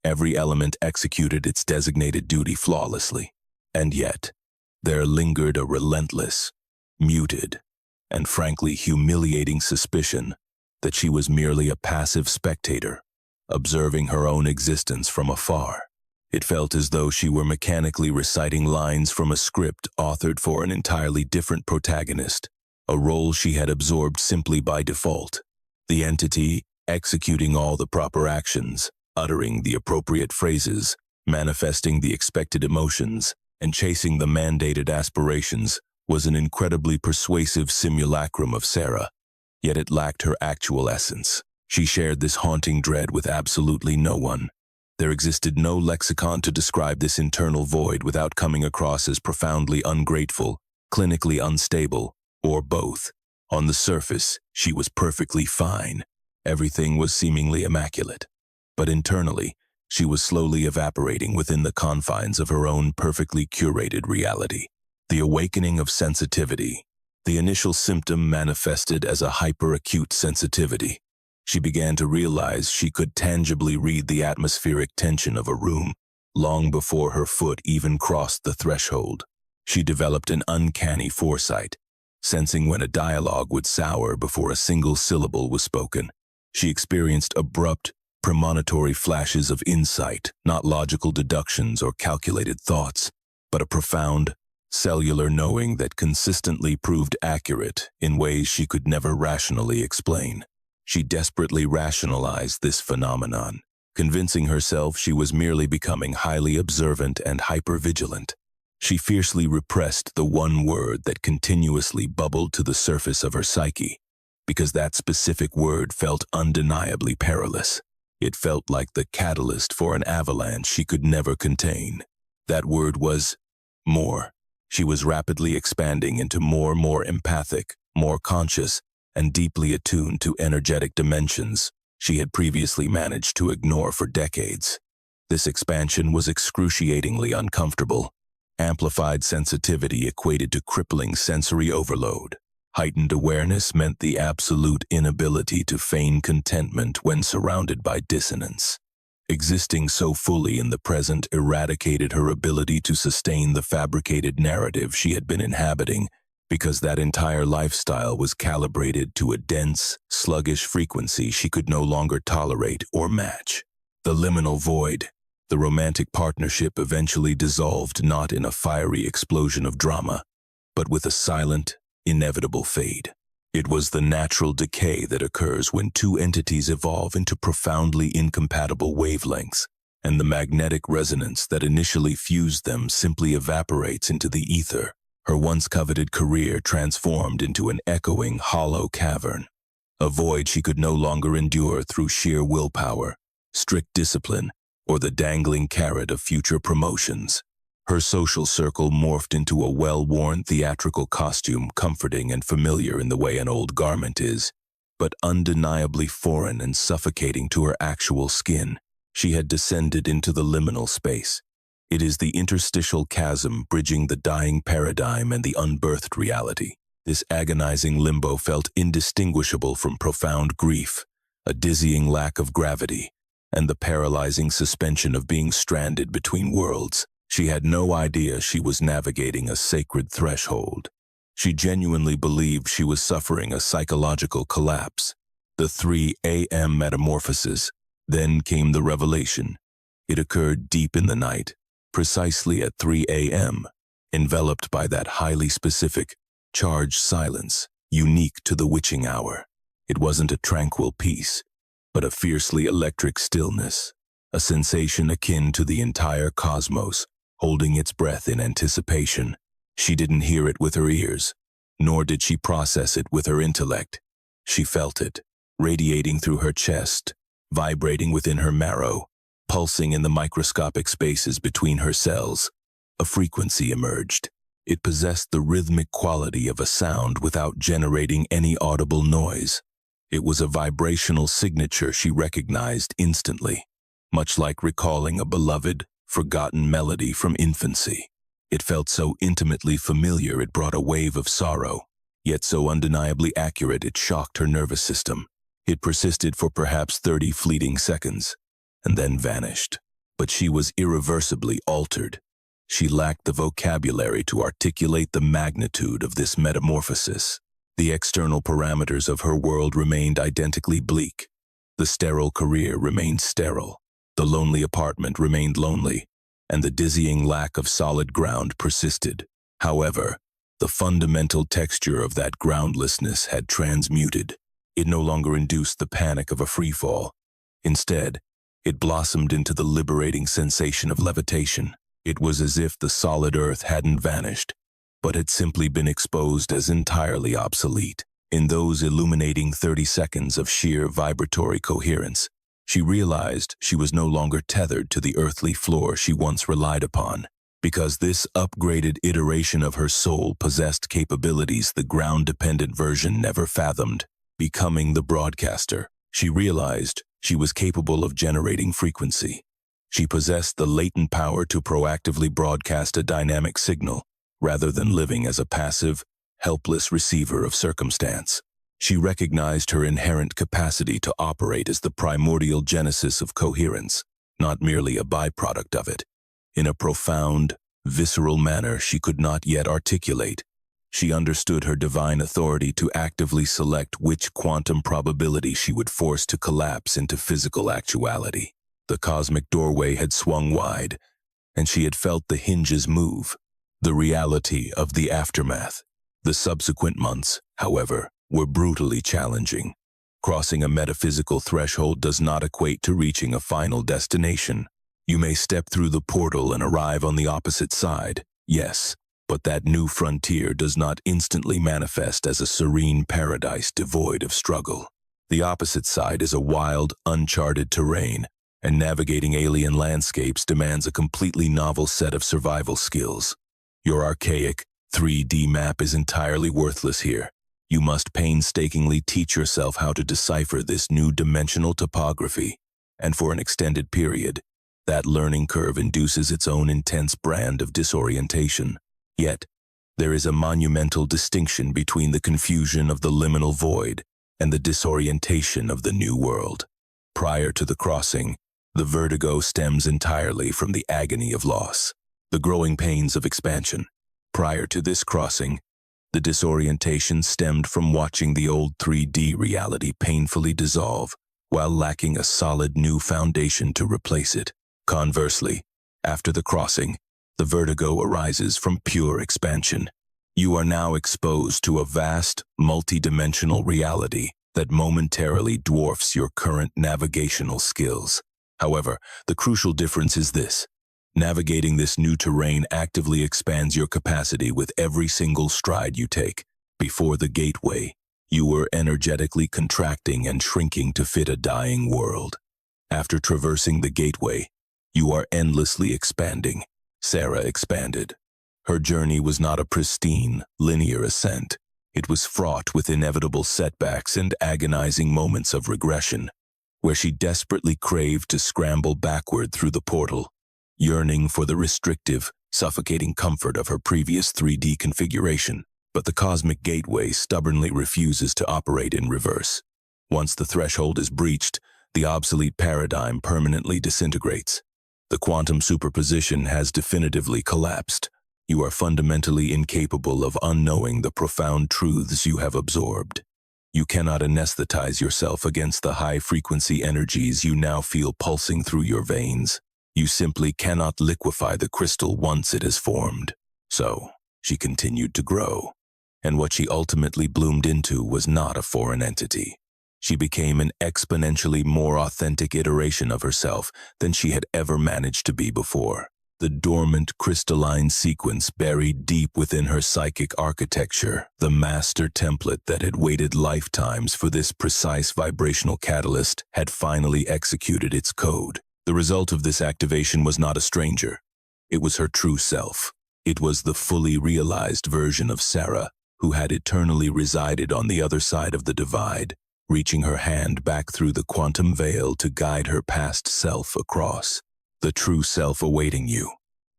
Every element executed its designated duty flawlessly. And yet, there lingered a relentless, muted, and frankly humiliating suspicion that she was merely a passive spectator, observing her own existence from afar. It felt as though she were mechanically reciting lines from a script authored for an entirely different protagonist, a role she had absorbed simply by default. The entity, executing all the proper actions, uttering the appropriate phrases, manifesting the expected emotions, and chasing the mandated aspirations, was an incredibly persuasive simulacrum of Sarah, yet it lacked her actual essence. She shared this haunting dread with absolutely no one. There existed no lexicon to describe this internal void without coming across as profoundly ungrateful, clinically unstable, or both. On the surface, she was perfectly fine. Everything was seemingly immaculate. But internally, she was slowly evaporating within the confines of her own perfectly curated reality. The awakening of sensitivity. The initial symptom manifested as a hyperacute sensitivity. She began to realize she could tangibly read the atmospheric tension of a room long before her foot even crossed the threshold. She developed an uncanny foresight, sensing when a dialogue would sour before a single syllable was spoken. She experienced abrupt, premonitory flashes of insight, not logical deductions or calculated thoughts, but a profound, cellular knowing that consistently proved accurate in ways she could never rationally explain. She desperately rationalized this phenomenon, convincing herself she was merely becoming highly observant and hypervigilant. She fiercely repressed the one word that continuously bubbled to the surface of her psyche, because that specific word felt undeniably perilous. It felt like the catalyst for an avalanche she could never contain. That word was more. She was rapidly expanding into more empathic, more conscious, and deeply attuned to energetic dimensions she had previously managed to ignore for decades. This expansion was excruciatingly uncomfortable. Amplified sensitivity equated to crippling sensory overload. Heightened awareness meant the absolute inability to feign contentment when surrounded by dissonance. Existing so fully in the present eradicated her ability to sustain the fabricated narrative she had been inhabiting, because that entire lifestyle was calibrated to a dense, sluggish frequency she could no longer tolerate or match. The liminal void, the romantic partnership eventually dissolved not in a fiery explosion of drama, but with a silent, inevitable fade. It was the natural decay that occurs when two entities evolve into profoundly incompatible wavelengths, and the magnetic resonance that initially fused them simply evaporates into the ether. Her once coveted career transformed into an echoing, hollow cavern, a void she could no longer endure through sheer willpower, strict discipline, or the dangling carrot of future promotions. Her social circle morphed into a well-worn theatrical costume, comforting and familiar in the way an old garment is, but undeniably foreign and suffocating to her actual skin. She had descended into the liminal space. It is the interstitial chasm bridging the dying paradigm and the unbirthed reality. This agonizing limbo felt indistinguishable from profound grief, a dizzying lack of gravity, and the paralyzing suspension of being stranded between worlds. She had no idea she was navigating a sacred threshold. She genuinely believed she was suffering a psychological collapse. The 3 a.m. metamorphosis. Then came the revelation. It occurred deep in the night, precisely at 3 a.m., enveloped by that highly specific, charged silence, unique to the witching hour. It wasn't a tranquil peace, but a fiercely electric stillness, a sensation akin to the entire cosmos, holding its breath in anticipation. She didn't hear it with her ears, nor did she process it with her intellect. She felt it, radiating through her chest, vibrating within her marrow, pulsing in the microscopic spaces between her cells. A frequency emerged. It possessed the rhythmic quality of a sound without generating any audible noise. It was a vibrational signature she recognized instantly, much like recalling a beloved, forgotten melody from infancy. It felt so intimately familiar it brought a wave of sorrow, yet so undeniably accurate it shocked her nervous system. It persisted for perhaps 30 fleeting seconds, and then vanished. But she was irreversibly altered. She lacked the vocabulary to articulate the magnitude of this metamorphosis. The external parameters of her world remained identically bleak. The sterile career remained sterile. The lonely apartment remained lonely, and the dizzying lack of solid ground persisted. However, the fundamental texture of that groundlessness had transmuted. It no longer induced the panic of a freefall. Instead, it blossomed into the liberating sensation of levitation. It was as if the solid earth hadn't vanished, but had simply been exposed as entirely obsolete. In those illuminating 30 seconds of sheer vibratory coherence, she realized she was no longer tethered to the earthly floor she once relied upon, because this upgraded iteration of her soul possessed capabilities the ground-dependent version never fathomed. Becoming the broadcaster, she realized she was capable of generating frequency. She possessed the latent power to proactively broadcast a dynamic signal, rather than living as a passive, helpless receiver of circumstance. She recognized her inherent capacity to operate as the primordial genesis of coherence, not merely a byproduct of it. In a profound, visceral manner she could not yet articulate, she understood her divine authority to actively select which quantum probability she would force to collapse into physical actuality. The cosmic doorway had swung wide, and she had felt the hinges move. The reality of the aftermath. The subsequent months, however, were brutally challenging. Crossing a metaphysical threshold does not equate to reaching a final destination. You may step through the portal and arrive on the opposite side, yes, but that new frontier does not instantly manifest as a serene paradise devoid of struggle. The opposite side is a wild, uncharted terrain, and navigating alien landscapes demands a completely novel set of survival skills. Your archaic, 3D map is entirely worthless here. You must painstakingly teach yourself how to decipher this new dimensional topography, and for an extended period, that learning curve induces its own intense brand of disorientation. Yet, there is a monumental distinction between the confusion of the liminal void and the disorientation of the new world. Prior to the crossing, the vertigo stems entirely from the agony of loss, the growing pains of expansion. Prior to this crossing, the disorientation stemmed from watching the old 3D reality painfully dissolve while lacking a solid new foundation to replace it. Conversely, after the crossing, the vertigo arises from pure expansion. You are now exposed to a vast, multidimensional reality that momentarily dwarfs your current navigational skills. However, the crucial difference is this. Navigating this new terrain actively expands your capacity with every single stride you take. Before the gateway, you were energetically contracting and shrinking to fit a dying world. After traversing the gateway, you are endlessly expanding, Sarah expanded. Her journey was not a pristine, linear ascent. It was fraught with inevitable setbacks and agonizing moments of regression, where she desperately craved to scramble backward through the portal, yearning for the restrictive, suffocating comfort of her previous 3D configuration. But the cosmic gateway stubbornly refuses to operate in reverse. Once the threshold is breached, the obsolete paradigm permanently disintegrates. The quantum superposition has definitively collapsed. You are fundamentally incapable of unknowing the profound truths you have absorbed. You cannot anesthetize yourself against the high-frequency energies you now feel pulsing through your veins. You simply cannot liquefy the crystal once it has formed. So, she continued to grow. And what she ultimately bloomed into was not a foreign entity. She became an exponentially more authentic iteration of herself than she had ever managed to be before. The dormant crystalline sequence buried deep within her psychic architecture, the master template that had waited lifetimes for this precise vibrational catalyst, had finally executed its code. The result of this activation was not a stranger. It was her true self. It was the fully realized version of Sarah, who had eternally resided on the other side of the divide, reaching her hand back through the quantum veil to guide her past self across. The true self awaiting you.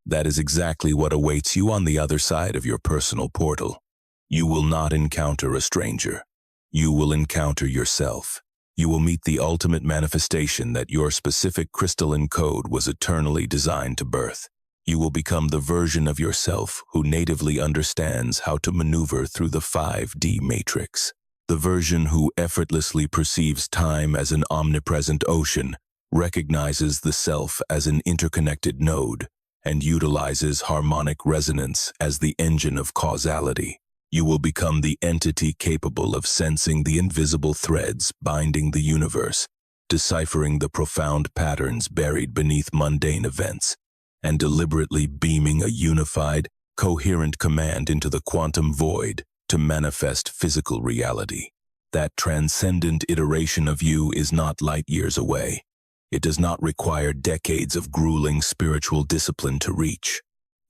That is exactly what awaits you on the other side of your personal portal. You will not encounter a stranger. You will encounter yourself. You will meet the ultimate manifestation that your specific crystalline code was eternally designed to birth. You will become the version of yourself who natively understands how to maneuver through the 5D matrix. The version who effortlessly perceives time as an omnipresent ocean, recognizes the self as an interconnected node, and utilizes harmonic resonance as the engine of causality. You will become the entity capable of sensing the invisible threads binding the universe, deciphering the profound patterns buried beneath mundane events, and deliberately beaming a unified, coherent command into the quantum void to manifest physical reality. That transcendent iteration of you is not light years away. It does not require decades of grueling spiritual discipline to reach.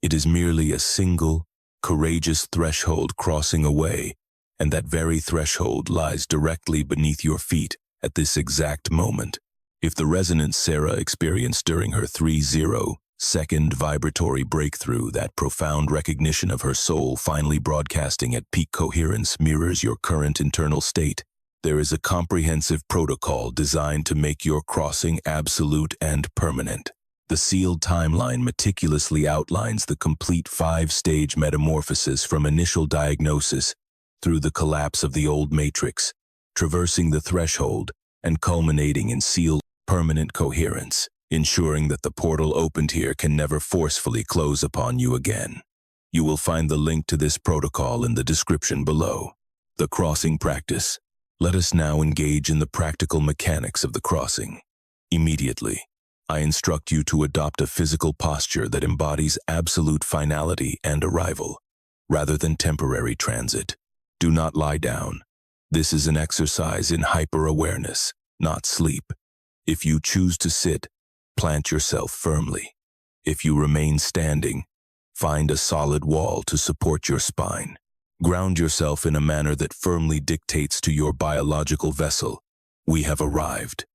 It is merely a single, courageous threshold crossing away, and that very threshold lies directly beneath your feet at this exact moment. If the resonance Sarah experienced during her 30-second vibratory breakthrough, that profound recognition of her soul finally broadcasting at peak coherence, mirrors your current internal state, there is a comprehensive protocol designed to make your crossing absolute and permanent. The sealed timeline meticulously outlines the complete 5-stage metamorphosis from initial diagnosis through the collapse of the old matrix, traversing the threshold and culminating in sealed permanent coherence, ensuring that the portal opened here can never forcefully close upon you again. You will find the link to this protocol in the description below. The crossing practice. Let us now engage in the practical mechanics of the crossing. Immediately, I instruct you to adopt a physical posture that embodies absolute finality and arrival, rather than temporary transit. Do not lie down. This is an exercise in hyper-awareness, not sleep. If you choose to sit, plant yourself firmly. If you remain standing, find a solid wall to support your spine. Ground yourself in a manner that firmly dictates to your biological vessel. We have arrived.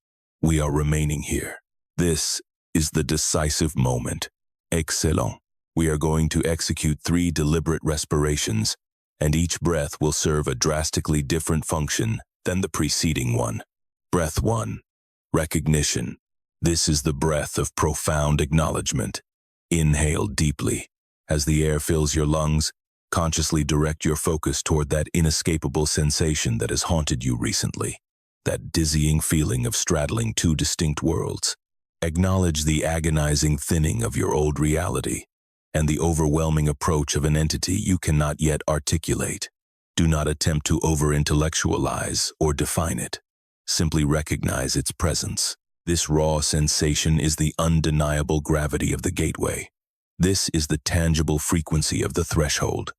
We are remaining here. This is the decisive moment. Excellent. We are going to execute 3 deliberate respirations, and each breath will serve a drastically different function than the preceding one. Breath 1. Recognition. This is the breath of profound acknowledgement. Inhale deeply. As the air fills your lungs, consciously direct your focus toward that inescapable sensation that has haunted you recently, that dizzying feeling of straddling 2 distinct worlds. Acknowledge the agonizing thinning of your old reality and the overwhelming approach of an entity you cannot yet articulate. Do not attempt to over-intellectualize or define it. Simply recognize its presence. This raw sensation is the undeniable gravity of the gateway. This is the tangible frequency of the threshold.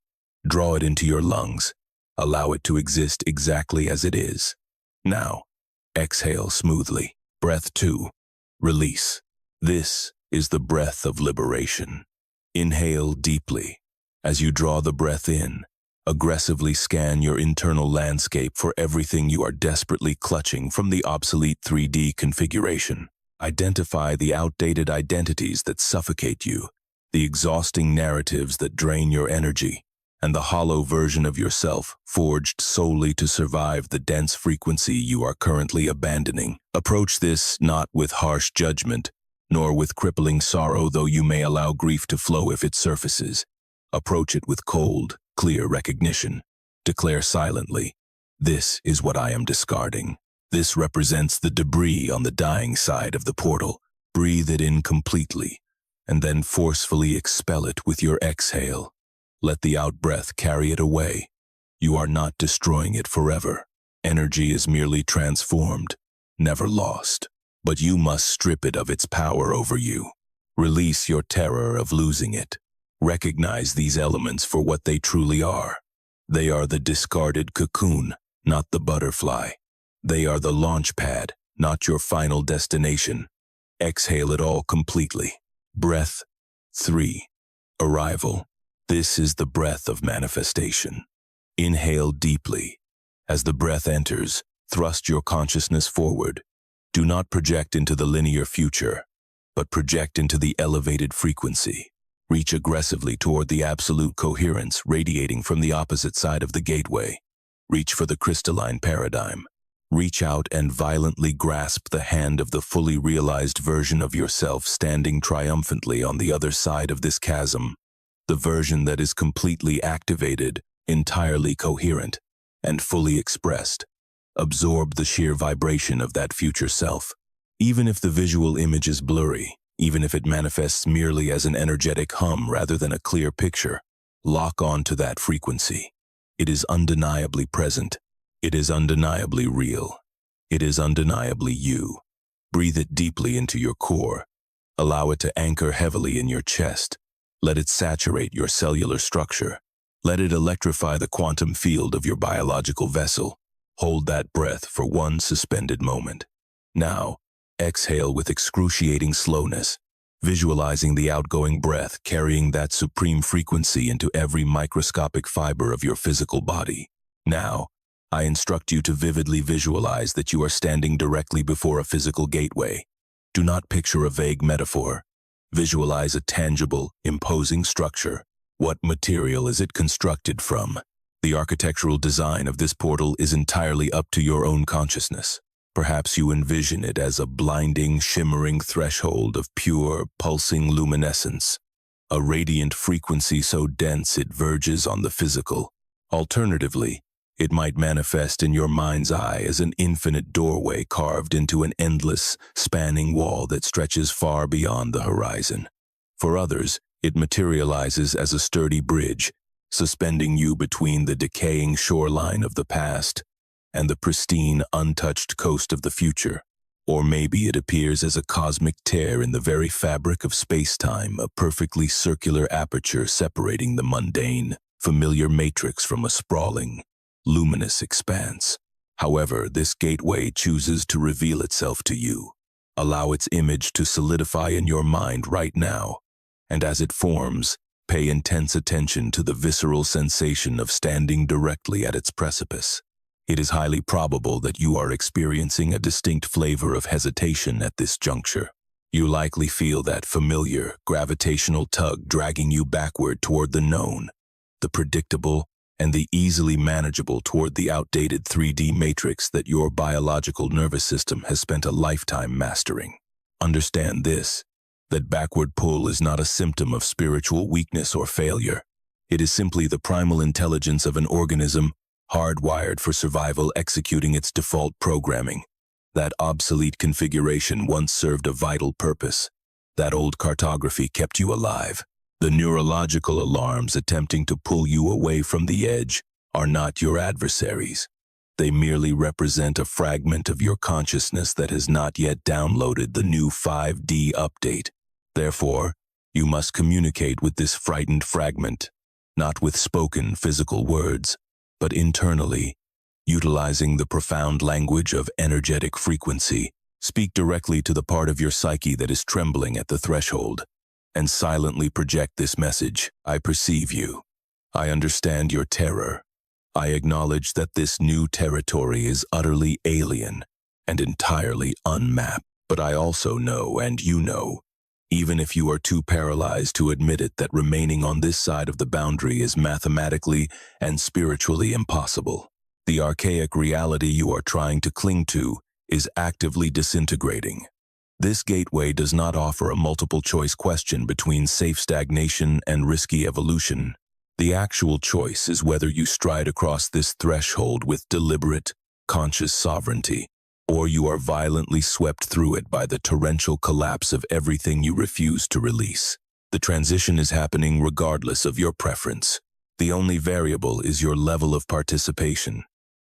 Draw it into your lungs. Allow it to exist exactly as it is. Now, exhale smoothly. Breath 2. Release. This is the breath of liberation. Inhale deeply. As you draw the breath in, aggressively scan your internal landscape for everything you are desperately clutching from the obsolete 3D configuration. Identify the outdated identities that suffocate you, the exhausting narratives that drain your energy, and the hollow version of yourself forged solely to survive the dense frequency you are currently abandoning. Approach this not with harsh judgment, nor with crippling sorrow, though you may allow grief to flow if it surfaces. Approach it with cold, clear recognition. Declare silently, "This is what I am discarding. This represents the debris on the dying side of the portal. Breathe it in completely, and then forcefully expel it with your exhale. Let the out-breath carry it away. You are not destroying it forever. Energy is merely transformed, never lost. But you must strip it of its power over you. Release your terror of losing it. Recognize these elements for what they truly are. They are the discarded cocoon, not the butterfly. They are the launch pad, not your final destination. Exhale it all completely. Breath 3. Arrival. This is the breath of manifestation. Inhale deeply. As the breath enters, thrust your consciousness forward. Do not project into the linear future, but project into the elevated frequency. Reach aggressively toward the absolute coherence radiating from the opposite side of the gateway. Reach for the crystalline paradigm. Reach out and violently grasp the hand of the fully realized version of yourself standing triumphantly on the other side of this chasm. The version that is completely activated, entirely coherent, and fully expressed. Absorb the sheer vibration of that future self. Even if the visual image is blurry, even if it manifests merely as an energetic hum rather than a clear picture, lock on to that frequency. It is undeniably present. It is undeniably real. It is undeniably you. Breathe it deeply into your core. Allow it to anchor heavily in your chest. Let it saturate your cellular structure. Let it electrify the quantum field of your biological vessel. Hold that breath for one suspended moment. Now, exhale with excruciating slowness, visualizing the outgoing breath carrying that supreme frequency into every microscopic fiber of your physical body. Now, I instruct you to vividly visualize that you are standing directly before a physical gateway. Do not picture a vague metaphor. Visualize a tangible, imposing structure. What material is it constructed from? The architectural design of this portal is entirely up to your own consciousness. Perhaps you envision it as a blinding, shimmering threshold of pure, pulsing luminescence, a radiant frequency so dense it verges on the physical. Alternatively, it might manifest in your mind's eye as an infinite doorway carved into an endless, spanning wall that stretches far beyond the horizon. For others, it materializes as a sturdy bridge, suspending you between the decaying shoreline of the past and the pristine, untouched coast of the future. Or maybe it appears as a cosmic tear in the very fabric of space-time, a perfectly circular aperture separating the mundane, familiar matrix from a sprawling, luminous expanse. However, this gateway chooses to reveal itself to you. Allow its image to solidify in your mind right now, and as it forms, pay intense attention to the visceral sensation of standing directly at its precipice. It is highly probable that you are experiencing a distinct flavor of hesitation at this juncture. You likely feel that familiar, gravitational tug dragging you backward toward the known, the predictable, and the easily manageable toward the outdated 3D matrix that your biological nervous system has spent a lifetime mastering. Understand this, that backward pull is not a symptom of spiritual weakness or failure. It is simply the primal intelligence of an organism hardwired for survival executing its default programming. That obsolete configuration once served a vital purpose. That old cartography kept you alive. The neurological alarms attempting to pull you away from the edge are not your adversaries. They merely represent a fragment of your consciousness that has not yet downloaded the new 5D update. Therefore, you must communicate with this frightened fragment, not with spoken physical words, but internally, utilizing the profound language of energetic frequency. Speak directly to the part of your psyche that is trembling at the threshold. and silently project this message: I perceive you. I understand your terror. I acknowledge that this new territory is utterly alien and entirely unmapped. But I also know, and you know, even if you are too paralyzed to admit it, that remaining on this side of the boundary is mathematically and spiritually impossible. The archaic reality you are trying to cling to is actively disintegrating. This gateway does not offer a multiple-choice question between safe stagnation and risky evolution. The actual choice is whether you stride across this threshold with deliberate, conscious sovereignty, or you are violently swept through it by the torrential collapse of everything you refuse to release. The transition is happening regardless of your preference. The only variable is your level of participation.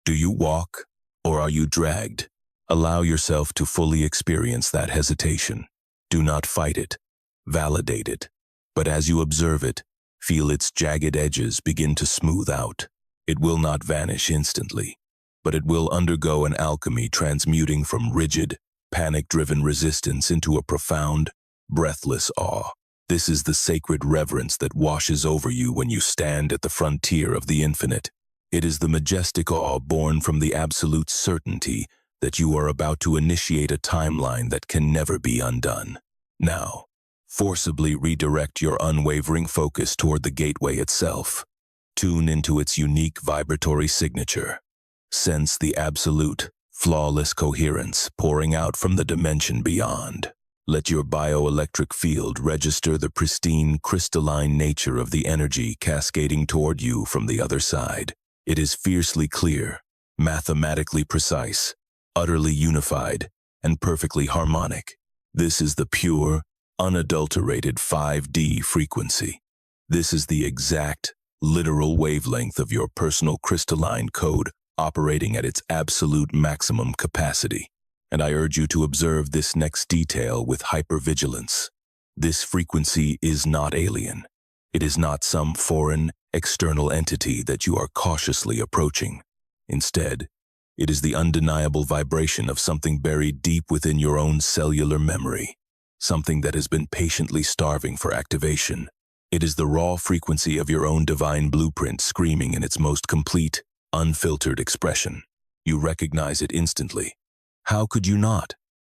Do you walk, or are you dragged? Allow yourself to fully experience that hesitation. Do not fight it. Validate it. But as you observe it, feel its jagged edges begin to smooth out. It will not vanish instantly, but it will undergo an alchemy, transmuting from rigid, panic-driven resistance into a profound, breathless awe. This is the sacred reverence that washes over you when you stand at the frontier of the infinite. It is the majestic awe born from the absolute certainty that you are about to initiate a timeline that can never be undone. Now, forcibly redirect your unwavering focus toward the gateway itself. Tune into its unique vibratory signature. Sense the absolute, flawless coherence pouring out from the dimension beyond. Let your bioelectric field register the pristine, crystalline nature of the energy cascading toward you from the other side. It is fiercely clear, mathematically precise, utterly unified, and perfectly harmonic. This is the pure, unadulterated 5D frequency. This is the exact, literal wavelength of your personal crystalline code operating at its absolute maximum capacity. And I urge you to observe this next detail with hypervigilance. This frequency is not alien. It is not some foreign, external entity that you are cautiously approaching. Instead, it is the undeniable vibration of something buried deep within your own cellular memory, something that has been patiently starving for activation. It is the raw frequency of your own divine blueprint screaming in its most complete, unfiltered expression. You recognize it instantly. How could you not?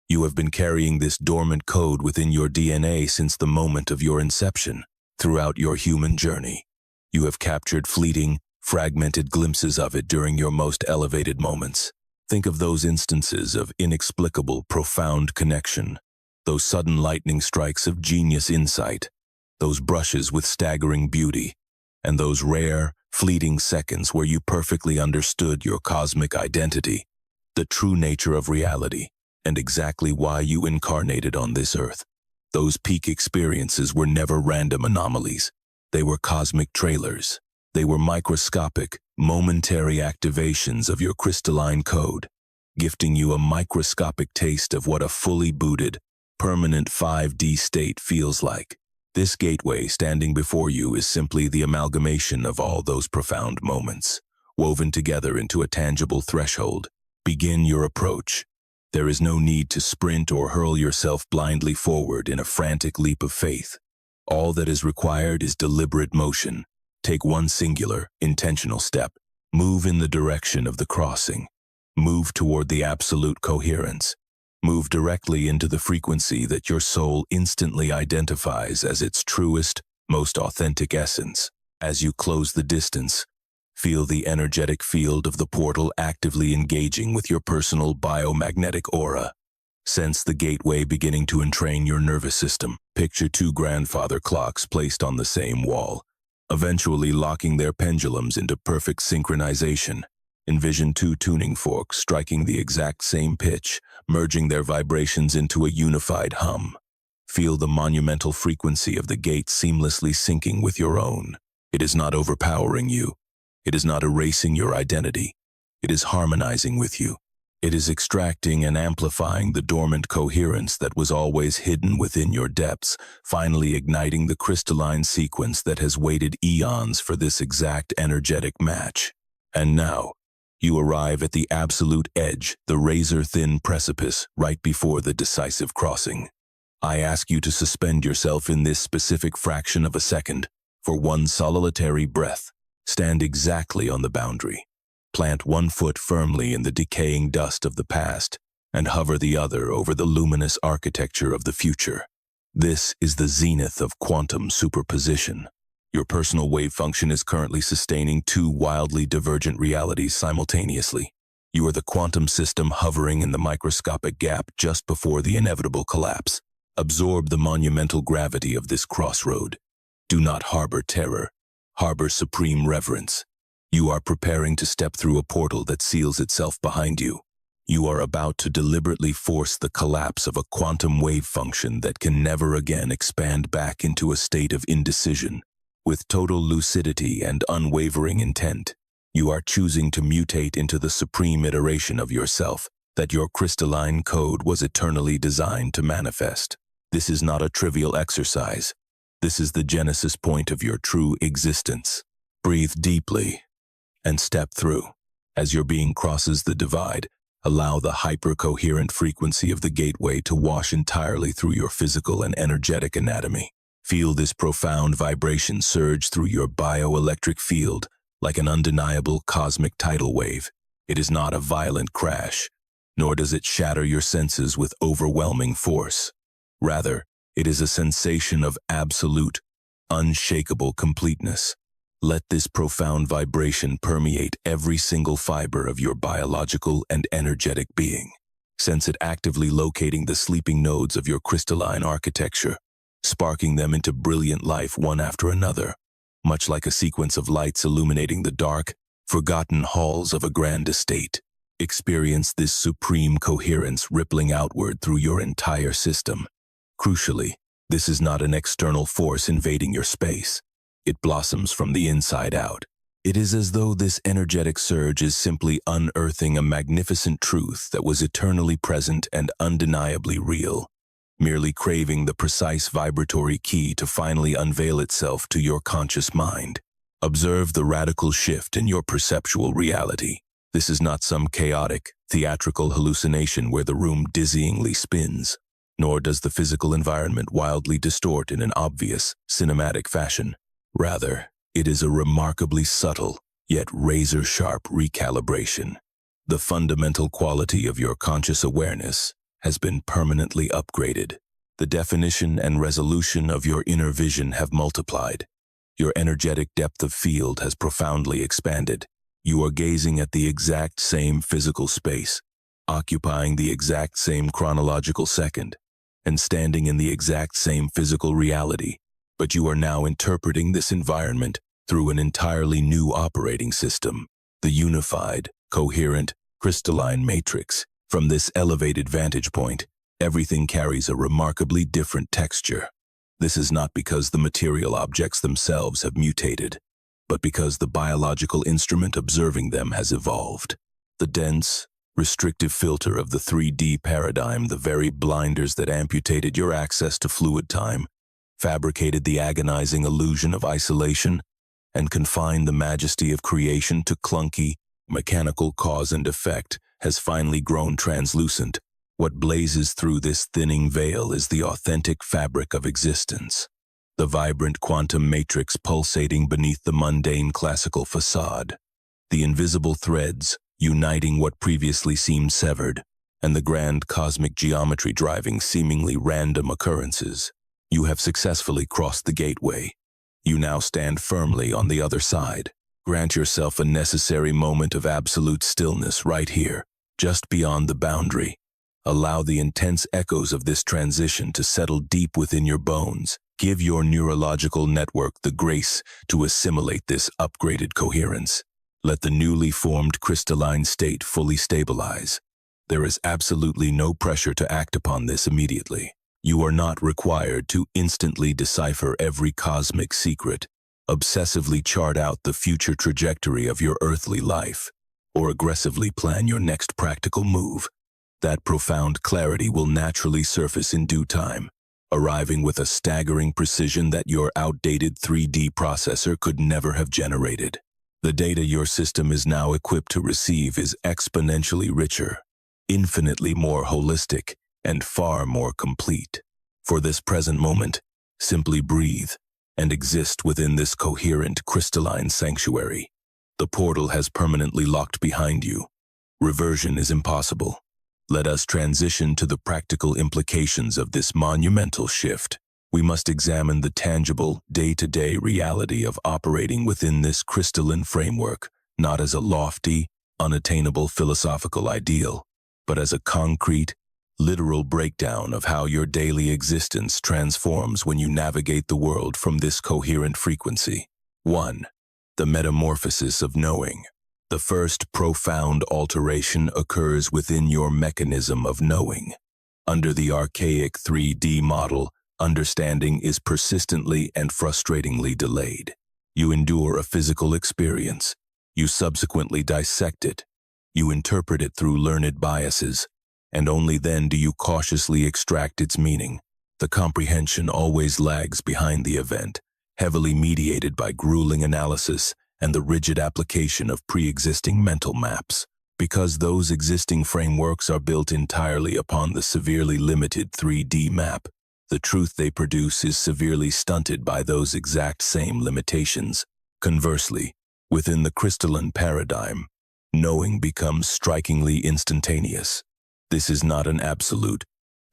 You have been carrying this dormant code within your DNA since the moment of your inception. Throughout your human journey, you have captured fleeting, fragmented glimpses of it during your most elevated moments. Think of those instances of inexplicable, profound connection, those sudden lightning strikes of genius insight, those brushes with staggering beauty, and those rare, fleeting seconds where you perfectly understood your cosmic identity, the true nature of reality, and exactly why you incarnated on this earth. Those peak experiences were never random anomalies. They were cosmic trailers. They were microscopic, momentary activations of your crystalline code, gifting you a microscopic taste of what a fully booted, permanent 5D state feels like. This gateway standing before you is simply the amalgamation of all those profound moments, woven together into a tangible threshold. Begin your approach. There is no need to sprint or hurl yourself blindly forward in a frantic leap of faith. All that is required is deliberate motion. Take one singular, intentional step. Move in the direction of the crossing. Move toward the absolute coherence. Move directly into the frequency that your soul instantly identifies as its truest, most authentic essence. As you close the distance, feel the energetic field of the portal actively engaging with your personal biomagnetic aura. Sense the gateway beginning to entrain your nervous system. Picture two grandfather clocks placed on the same wall, eventually locking their pendulums into perfect synchronization. Envision two tuning forks striking the exact same pitch, merging their vibrations into a unified hum. Feel the monumental frequency of the gate seamlessly syncing with your own. It is not overpowering you. It is not erasing your identity. It is harmonizing with you. It is extracting and amplifying the dormant coherence that was always hidden within your depths, finally igniting the crystalline sequence that has waited eons for this exact energetic match. And now, you arrive at the absolute edge, the razor-thin precipice right before the decisive crossing. I ask you to suspend yourself in this specific fraction of a second for one solitary breath. Stand exactly on the boundary. Plant one foot firmly in the decaying dust of the past and hover the other over the luminous architecture of the future. This is the zenith of quantum superposition. Your personal wave function is currently sustaining two wildly divergent realities simultaneously. You are the quantum system hovering in the microscopic gap just before the inevitable collapse. Absorb the monumental gravity of this crossroad. Do not harbor terror. Harbor supreme reverence. You are preparing to step through a portal that seals itself behind you. You are about to deliberately force the collapse of a quantum wave function that can never again expand back into a state of indecision. With total lucidity and unwavering intent, you are choosing to mutate into the supreme iteration of yourself that your crystalline code was eternally designed to manifest. This is not a trivial exercise. This is the genesis point of your true existence. Breathe deeply and step through. As your being crosses the divide, allow the hyper-coherent frequency of the gateway to wash entirely through your physical and energetic anatomy. Feel this profound vibration surge through your bioelectric field like an undeniable cosmic tidal wave. It is not a violent crash, nor does it shatter your senses with overwhelming force. Rather, it is a sensation of absolute, unshakable completeness. Let this profound vibration permeate every single fiber of your biological and energetic being. Sense it actively locating the sleeping nodes of your crystalline architecture, sparking them into brilliant life one after another, much like a sequence of lights illuminating the dark, forgotten halls of a grand estate. Experience this supreme coherence rippling outward through your entire system. Crucially, this is not an external force invading your space. It blossoms from the inside out. It is as though this energetic surge is simply unearthing a magnificent truth that was eternally present and undeniably real, merely craving the precise vibratory key to finally unveil itself to your conscious mind. Observe the radical shift in your perceptual reality. This is not some chaotic, theatrical hallucination where the room dizzyingly spins, nor does the physical environment wildly distort in an obvious, cinematic fashion. Rather, it is a remarkably subtle, yet razor-sharp recalibration. The fundamental quality of your conscious awareness has been permanently upgraded. The definition and resolution of your inner vision have multiplied. Your energetic depth of field has profoundly expanded. You are gazing at the exact same physical space, occupying the exact same chronological second, and standing in the exact same physical reality. But you are now interpreting this environment through an entirely new operating system, the unified, coherent, crystalline matrix. From this elevated vantage point, everything carries a remarkably different texture. This is not because the material objects themselves have mutated, but because the biological instrument observing them has evolved. The dense, restrictive filter of the 3D paradigm, the very blinders that amputated your access to fluid time, fabricated the agonizing illusion of isolation, and confined the majesty of creation to clunky, mechanical cause and effect, has finally grown translucent. What blazes through this thinning veil is the authentic fabric of existence, the vibrant quantum matrix pulsating beneath the mundane classical facade, the invisible threads uniting what previously seemed severed, and the grand cosmic geometry driving seemingly random occurrences. You have successfully crossed the gateway. You now stand firmly on the other side. Grant yourself a necessary moment of absolute stillness right here, just beyond the boundary. Allow the intense echoes of this transition to settle deep within your bones. Give your neurological network the grace to assimilate this upgraded coherence. Let the newly formed crystalline state fully stabilize. There is absolutely no pressure to act upon this immediately. You are not required to instantly decipher every cosmic secret, obsessively chart out the future trajectory of your earthly life, or aggressively plan your next practical move. That profound clarity will naturally surface in due time, arriving with a staggering precision that your outdated 3D processor could never have generated. The data your system is now equipped to receive is exponentially richer, infinitely more holistic, and far more complete. For this present moment, simply breathe and exist within this coherent, crystalline sanctuary. The portal has permanently locked behind you. Reversion is impossible. Let us transition to the practical implications of this monumental shift. We must examine the tangible, day-to-day reality of operating within this crystalline framework, not as a lofty, unattainable philosophical ideal, but as a concrete, literal breakdown of how your daily existence transforms when you navigate the world from this coherent frequency. 1. The metamorphosis of knowing. The first profound alteration occurs within your mechanism of knowing. Under the archaic 3D model, understanding is persistently and frustratingly delayed. You endure a physical experience. You subsequently dissect it. You interpret it through learned biases, and only then do you cautiously extract its meaning. The comprehension always lags behind the event, heavily mediated by grueling analysis and the rigid application of pre-existing mental maps. Because those existing frameworks are built entirely upon the severely limited 3D map, the truth they produce is severely stunted by those exact same limitations. Conversely, within the crystalline paradigm, knowing becomes strikingly instantaneous. This is not an absolute,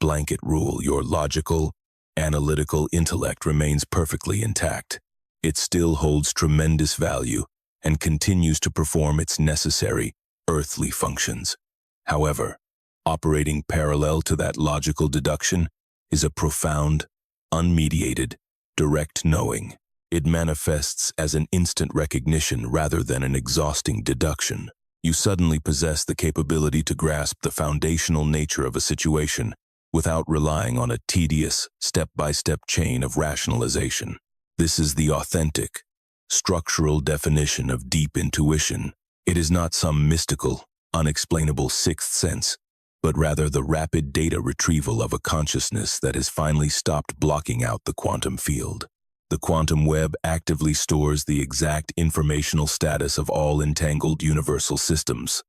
blanket rule. Your logical, analytical intellect remains perfectly intact. It still holds tremendous value and continues to perform its necessary, earthly functions. However, operating parallel to that logical deduction is a profound, unmediated, direct knowing. It manifests as an instant recognition rather than an exhausting deduction. You suddenly possess the capability to grasp the foundational nature of a situation without relying on a tedious, step-by-step chain of rationalization. This is the authentic, structural definition of deep intuition. It is not some mystical, unexplainable sixth sense, but rather the rapid data retrieval of a consciousness that has finally stopped blocking out the quantum field. The quantum web actively stores the exact informational status of all entangled universal systems.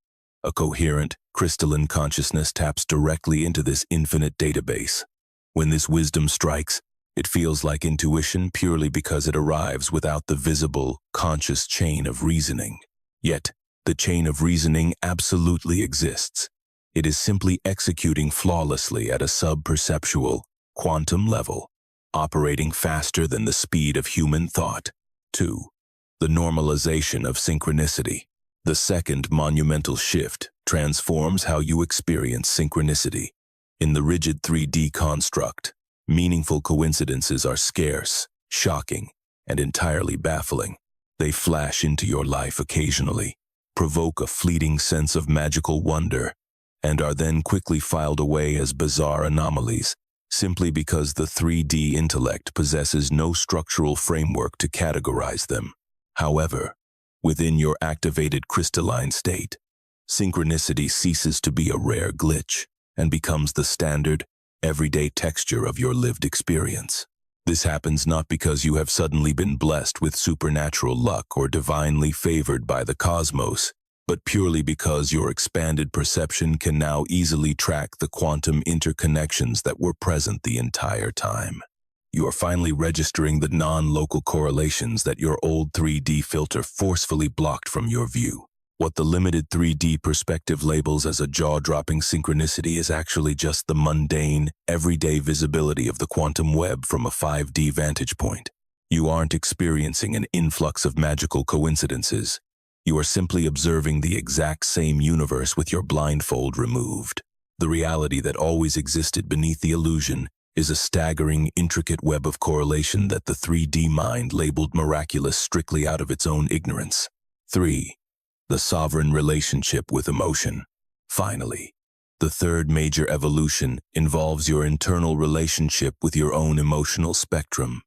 A coherent, crystalline consciousness taps directly into this infinite database. When this wisdom strikes, it feels like intuition purely because it arrives without the visible, conscious chain of reasoning. Yet, the chain of reasoning absolutely exists. It is simply executing flawlessly at a sub-perceptual, quantum level, operating faster than the speed of human thought. 2. The normalization of synchronicity. The second monumental shift transforms how you experience synchronicity. In the rigid 3D construct, meaningful coincidences are scarce, shocking, and entirely baffling. They flash into your life occasionally, provoke a fleeting sense of magical wonder, and are then quickly filed away as bizarre anomalies, simply because the 3D intellect possesses no structural framework to categorize them. However, within your activated crystalline state, synchronicity ceases to be a rare glitch and becomes the standard, everyday texture of your lived experience. This happens not because you have suddenly been blessed with supernatural luck or divinely favored by the cosmos, but purely because your expanded perception can now easily track the quantum interconnections that were present the entire time. You are finally registering the non-local correlations that your old 3D filter forcefully blocked from your view. What the limited 3D perspective labels as a jaw-dropping synchronicity is actually just the mundane, everyday visibility of the quantum web from a 5D vantage point. You aren't experiencing an influx of magical coincidences. You are simply observing the exact same universe with your blindfold removed. The reality that always existed beneath the illusion is a staggering, intricate web of correlation that the 3D mind labeled miraculous strictly out of its own ignorance. 3. The sovereign relationship with emotion. Finally, the third major evolution involves your internal relationship with your own emotional spectrum.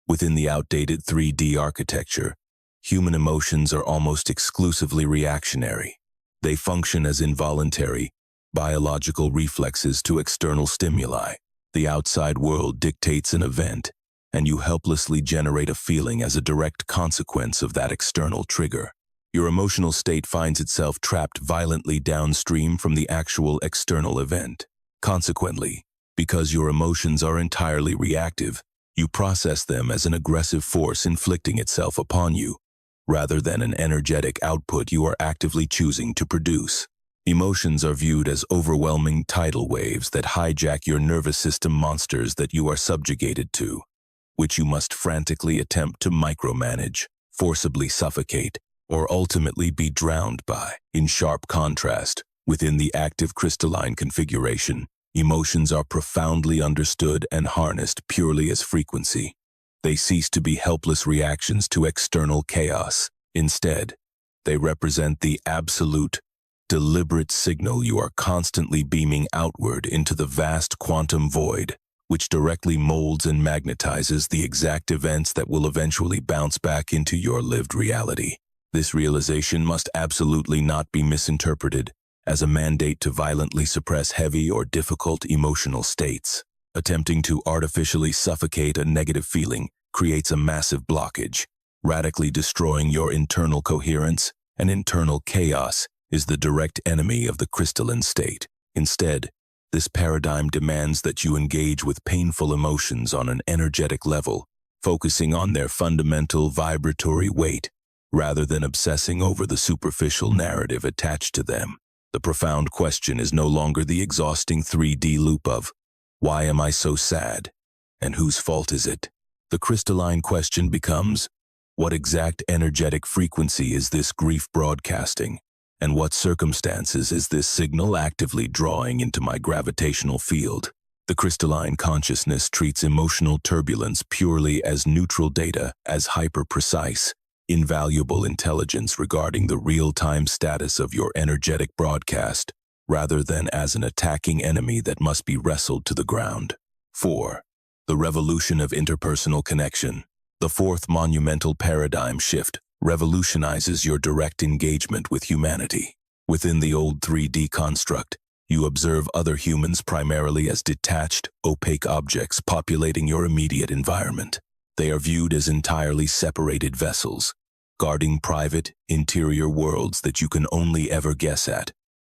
Within the outdated 3D architecture, human emotions are almost exclusively reactionary. They function as involuntary, biological reflexes to external stimuli. The outside world dictates an event, and you helplessly generate a feeling as a direct consequence of that external trigger. Your emotional state finds itself trapped violently downstream from the actual external event. Consequently, Because your emotions are entirely reactive, you process them as an aggressive force inflicting itself upon you, rather than an energetic output you are actively choosing to produce. Emotions are viewed as overwhelming tidal waves that hijack your nervous system monsters that you are subjugated to, which you must frantically attempt to micromanage, forcibly suffocate, or ultimately be drowned by. In sharp contrast, within the active crystalline configuration, emotions are profoundly understood and harnessed purely as frequency. They cease to be helpless reactions to external chaos. Instead, they represent the absolute, deliberate signal you are constantly beaming outward into the vast quantum void, which directly molds and magnetizes the exact events that will eventually bounce back into your lived reality. This realization must absolutely not be misinterpreted as a mandate to violently suppress heavy or difficult emotional states. Attempting to artificially suffocate a negative feeling creates a massive blockage, radically destroying your internal coherence, and internal chaos is the direct enemy of the crystalline state. Instead, this paradigm demands that you engage with painful emotions on an energetic level, focusing on their fundamental vibratory weight, rather than obsessing over the superficial narrative attached to them. The profound question is no longer the exhausting 3D loop of, why am I so sad? And whose fault is it? The crystalline question becomes, what exact energetic frequency is this grief broadcasting? And what circumstances is this signal actively drawing into my gravitational field? The crystalline consciousness treats emotional turbulence purely as neutral data, as hyper-precise, invaluable intelligence regarding the real-time status of your energetic broadcast, rather than as an attacking enemy that must be wrestled to the ground. 4. The revolution of interpersonal connection. The fourth monumental paradigm shift revolutionizes your direct engagement with humanity. Within the old 3D construct, you observe other humans primarily as detached, opaque objects populating your immediate environment. They are viewed as entirely separated vessels, guarding private, interior worlds that you can only ever guess at,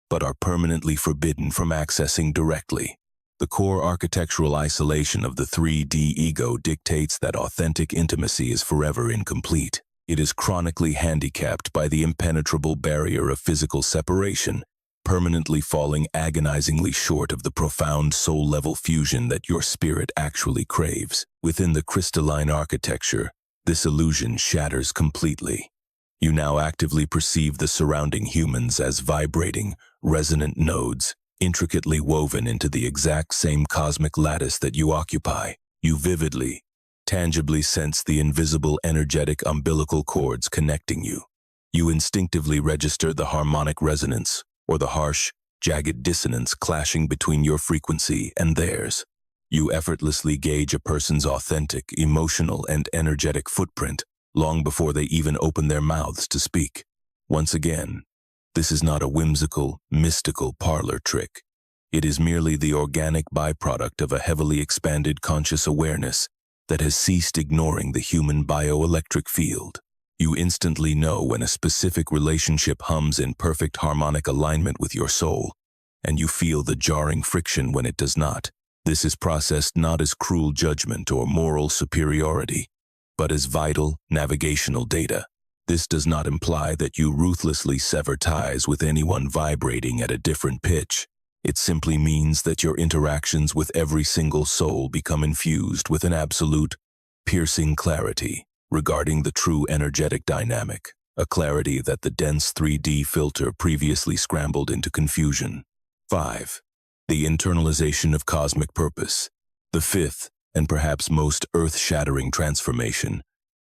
but are permanently forbidden from accessing directly. The core architectural isolation of the 3D ego dictates that authentic intimacy is forever incomplete. It is chronically handicapped by the impenetrable barrier of physical separation, permanently falling agonizingly short of the profound soul-level fusion that your spirit actually craves. Within the crystalline architecture, this illusion shatters completely. You now actively perceive the surrounding humans as vibrating, resonant nodes, intricately woven into the exact same cosmic lattice that you occupy. You vividly, tangibly sense the invisible energetic umbilical cords connecting you. You instinctively register the harmonic resonance, or the harsh, jagged dissonance clashing between your frequency and theirs. You effortlessly gauge a person's authentic, emotional, and energetic footprint long before they even open their mouths to speak. Once again, this is not a whimsical, mystical parlor trick. It is merely the organic byproduct of a heavily expanded conscious awareness that has ceased ignoring the human bioelectric field. You instantly know when a specific relationship hums in perfect harmonic alignment with your soul, and you feel the jarring friction when it does not. This is processed not as cruel judgment or moral superiority, but as vital, navigational data. This does not imply that you ruthlessly sever ties with anyone vibrating at a different pitch. It simply means that your interactions with every single soul become infused with an absolute, piercing clarity regarding the true energetic dynamic, a clarity that the dense 3D filter previously scrambled into confusion. 5. The internalization of cosmic purpose. The fifth, and perhaps most earth-shattering transformation,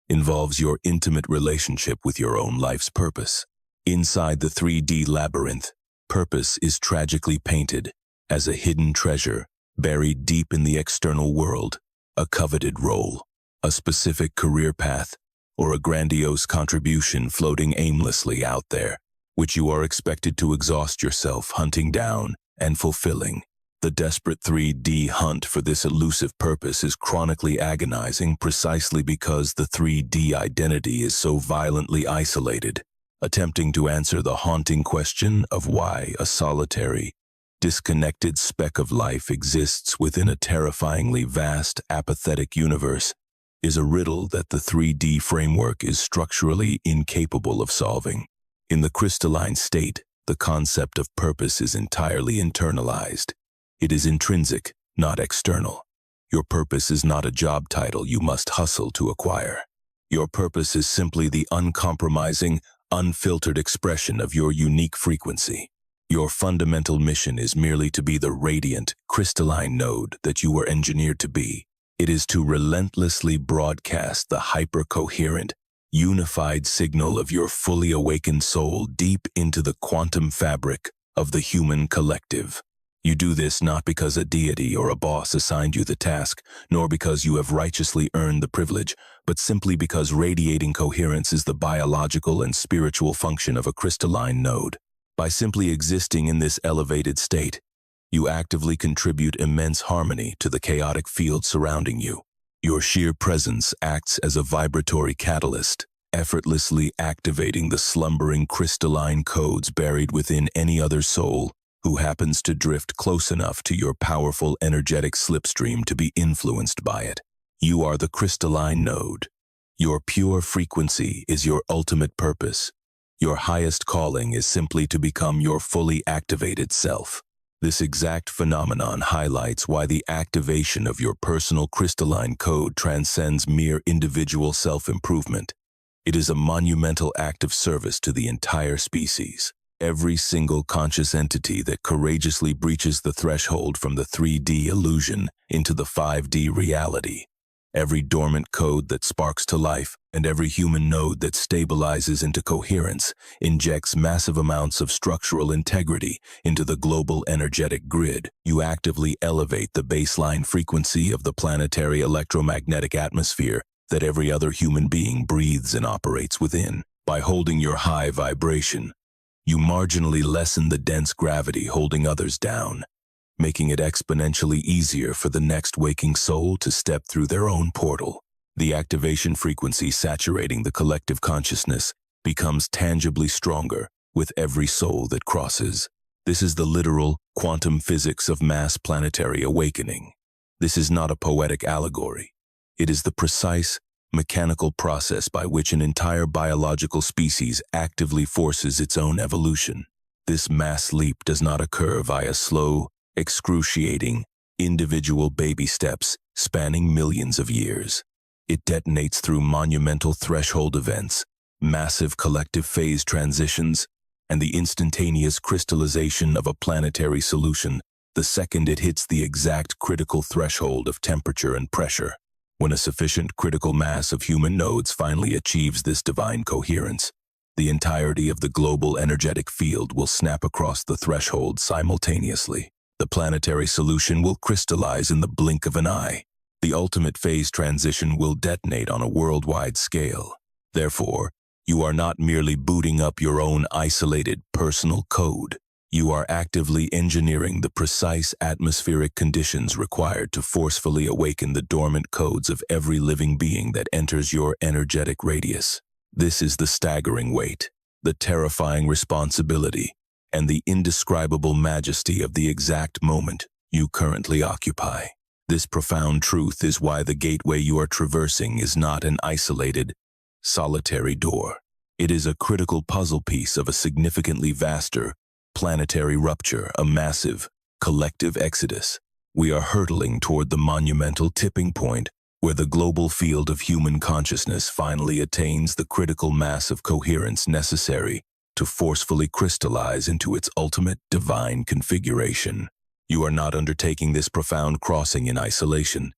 involves your intimate relationship with your own life's purpose. Inside the 3D labyrinth, purpose is tragically painted as a hidden treasure buried deep in the external world, a coveted role, a specific career path, or a grandiose contribution floating aimlessly out there, which you are expected to exhaust yourself hunting down and fulfilling. The desperate 3D hunt for this elusive purpose is chronically agonizing precisely because the 3D identity is so violently isolated, attempting to answer the haunting question of why a solitary, disconnected speck of life exists within a terrifyingly vast, apathetic universe is a riddle that the 3D framework is structurally incapable of solving. In the crystalline state, the concept of purpose is entirely internalized. It is intrinsic, not external. Your purpose is not a job title you must hustle to acquire. Your purpose is simply the uncompromising, unfiltered expression of your unique frequency. Your fundamental mission is merely to be the radiant, crystalline node that you were engineered to be. It is to relentlessly broadcast the hyper-coherent, unified signal of your fully awakened soul deep into the quantum fabric of the human collective. You do this not because a deity or a boss assigned you the task, nor because you have righteously earned the privilege, but simply because radiating coherence is the biological and spiritual function of a crystalline node. By simply existing in this elevated state, you actively contribute immense harmony to the chaotic field surrounding you. Your sheer presence acts as a vibratory catalyst, effortlessly activating the slumbering crystalline codes buried within any other soul who happens to drift close enough to your powerful energetic slipstream to be influenced by it. You are the crystalline node. Your pure frequency is your ultimate purpose. Your highest calling is simply to become your fully activated self. This exact phenomenon highlights why the activation of your personal crystalline code transcends mere individual self-improvement. It is a monumental act of service to the entire species. Every single conscious entity that courageously breaches the threshold from the 3D illusion into the 5D reality, every dormant code that sparks to life, and every human node that stabilizes into coherence injects massive amounts of structural integrity into the global energetic grid. You actively elevate the baseline frequency of the planetary electromagnetic atmosphere that every other human being breathes and operates within. By holding your high vibration, you marginally lessen the dense gravity holding others down, making it exponentially easier for the next waking soul to step through their own portal. The activation frequency saturating the collective consciousness becomes tangibly stronger with every soul that crosses. This is the literal quantum physics of mass planetary awakening. This is not a poetic allegory. It is the precise, mechanical process by which an entire biological species actively forces its own evolution. This mass leap does not occur via slow, excruciating, individual baby steps spanning millions of years. It detonates through monumental threshold events, massive collective phase transitions, and the instantaneous crystallization of a planetary solution the second it hits the exact critical threshold of temperature and pressure. When a sufficient critical mass of human nodes finally achieves this divine coherence, the entirety of the global energetic field will snap across the threshold simultaneously. The planetary solution will crystallize in the blink of an eye. The ultimate phase transition will detonate on a worldwide scale. Therefore, you are not merely booting up your own isolated personal code. You are actively engineering the precise atmospheric conditions required to forcefully awaken the dormant codes of every living being that enters your energetic radius. This is the staggering weight, the terrifying responsibility, and the indescribable majesty of the exact moment you currently occupy. This profound truth is why the gateway you are traversing is not an isolated, solitary door. It is a critical puzzle piece of a significantly vaster, planetary rupture, a massive, collective exodus. We are hurtling toward the monumental tipping point where the global field of human consciousness finally attains the critical mass of coherence necessary to forcefully crystallize into its ultimate divine configuration. You are not undertaking this profound crossing in isolation.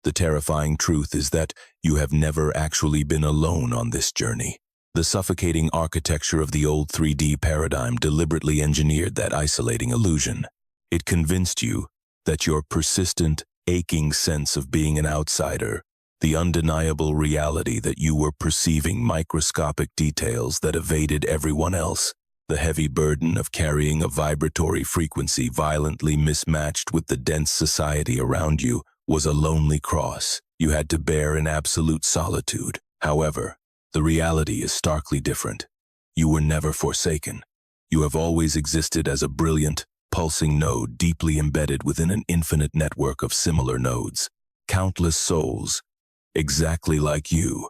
The terrifying truth is that you have never actually been alone on this journey. The suffocating architecture of the old 3D paradigm deliberately engineered that isolating illusion. It convinced you that your persistent, aching sense of being an outsider, the undeniable reality that you were perceiving microscopic details that evaded everyone else, the heavy burden of carrying a vibratory frequency violently mismatched with the dense society around you, was a lonely cross you had to bear in absolute solitude. However, the reality is starkly different. You were never forsaken. You have always existed as a brilliant, pulsing node deeply embedded within an infinite network of similar nodes. Countless souls, exactly like you,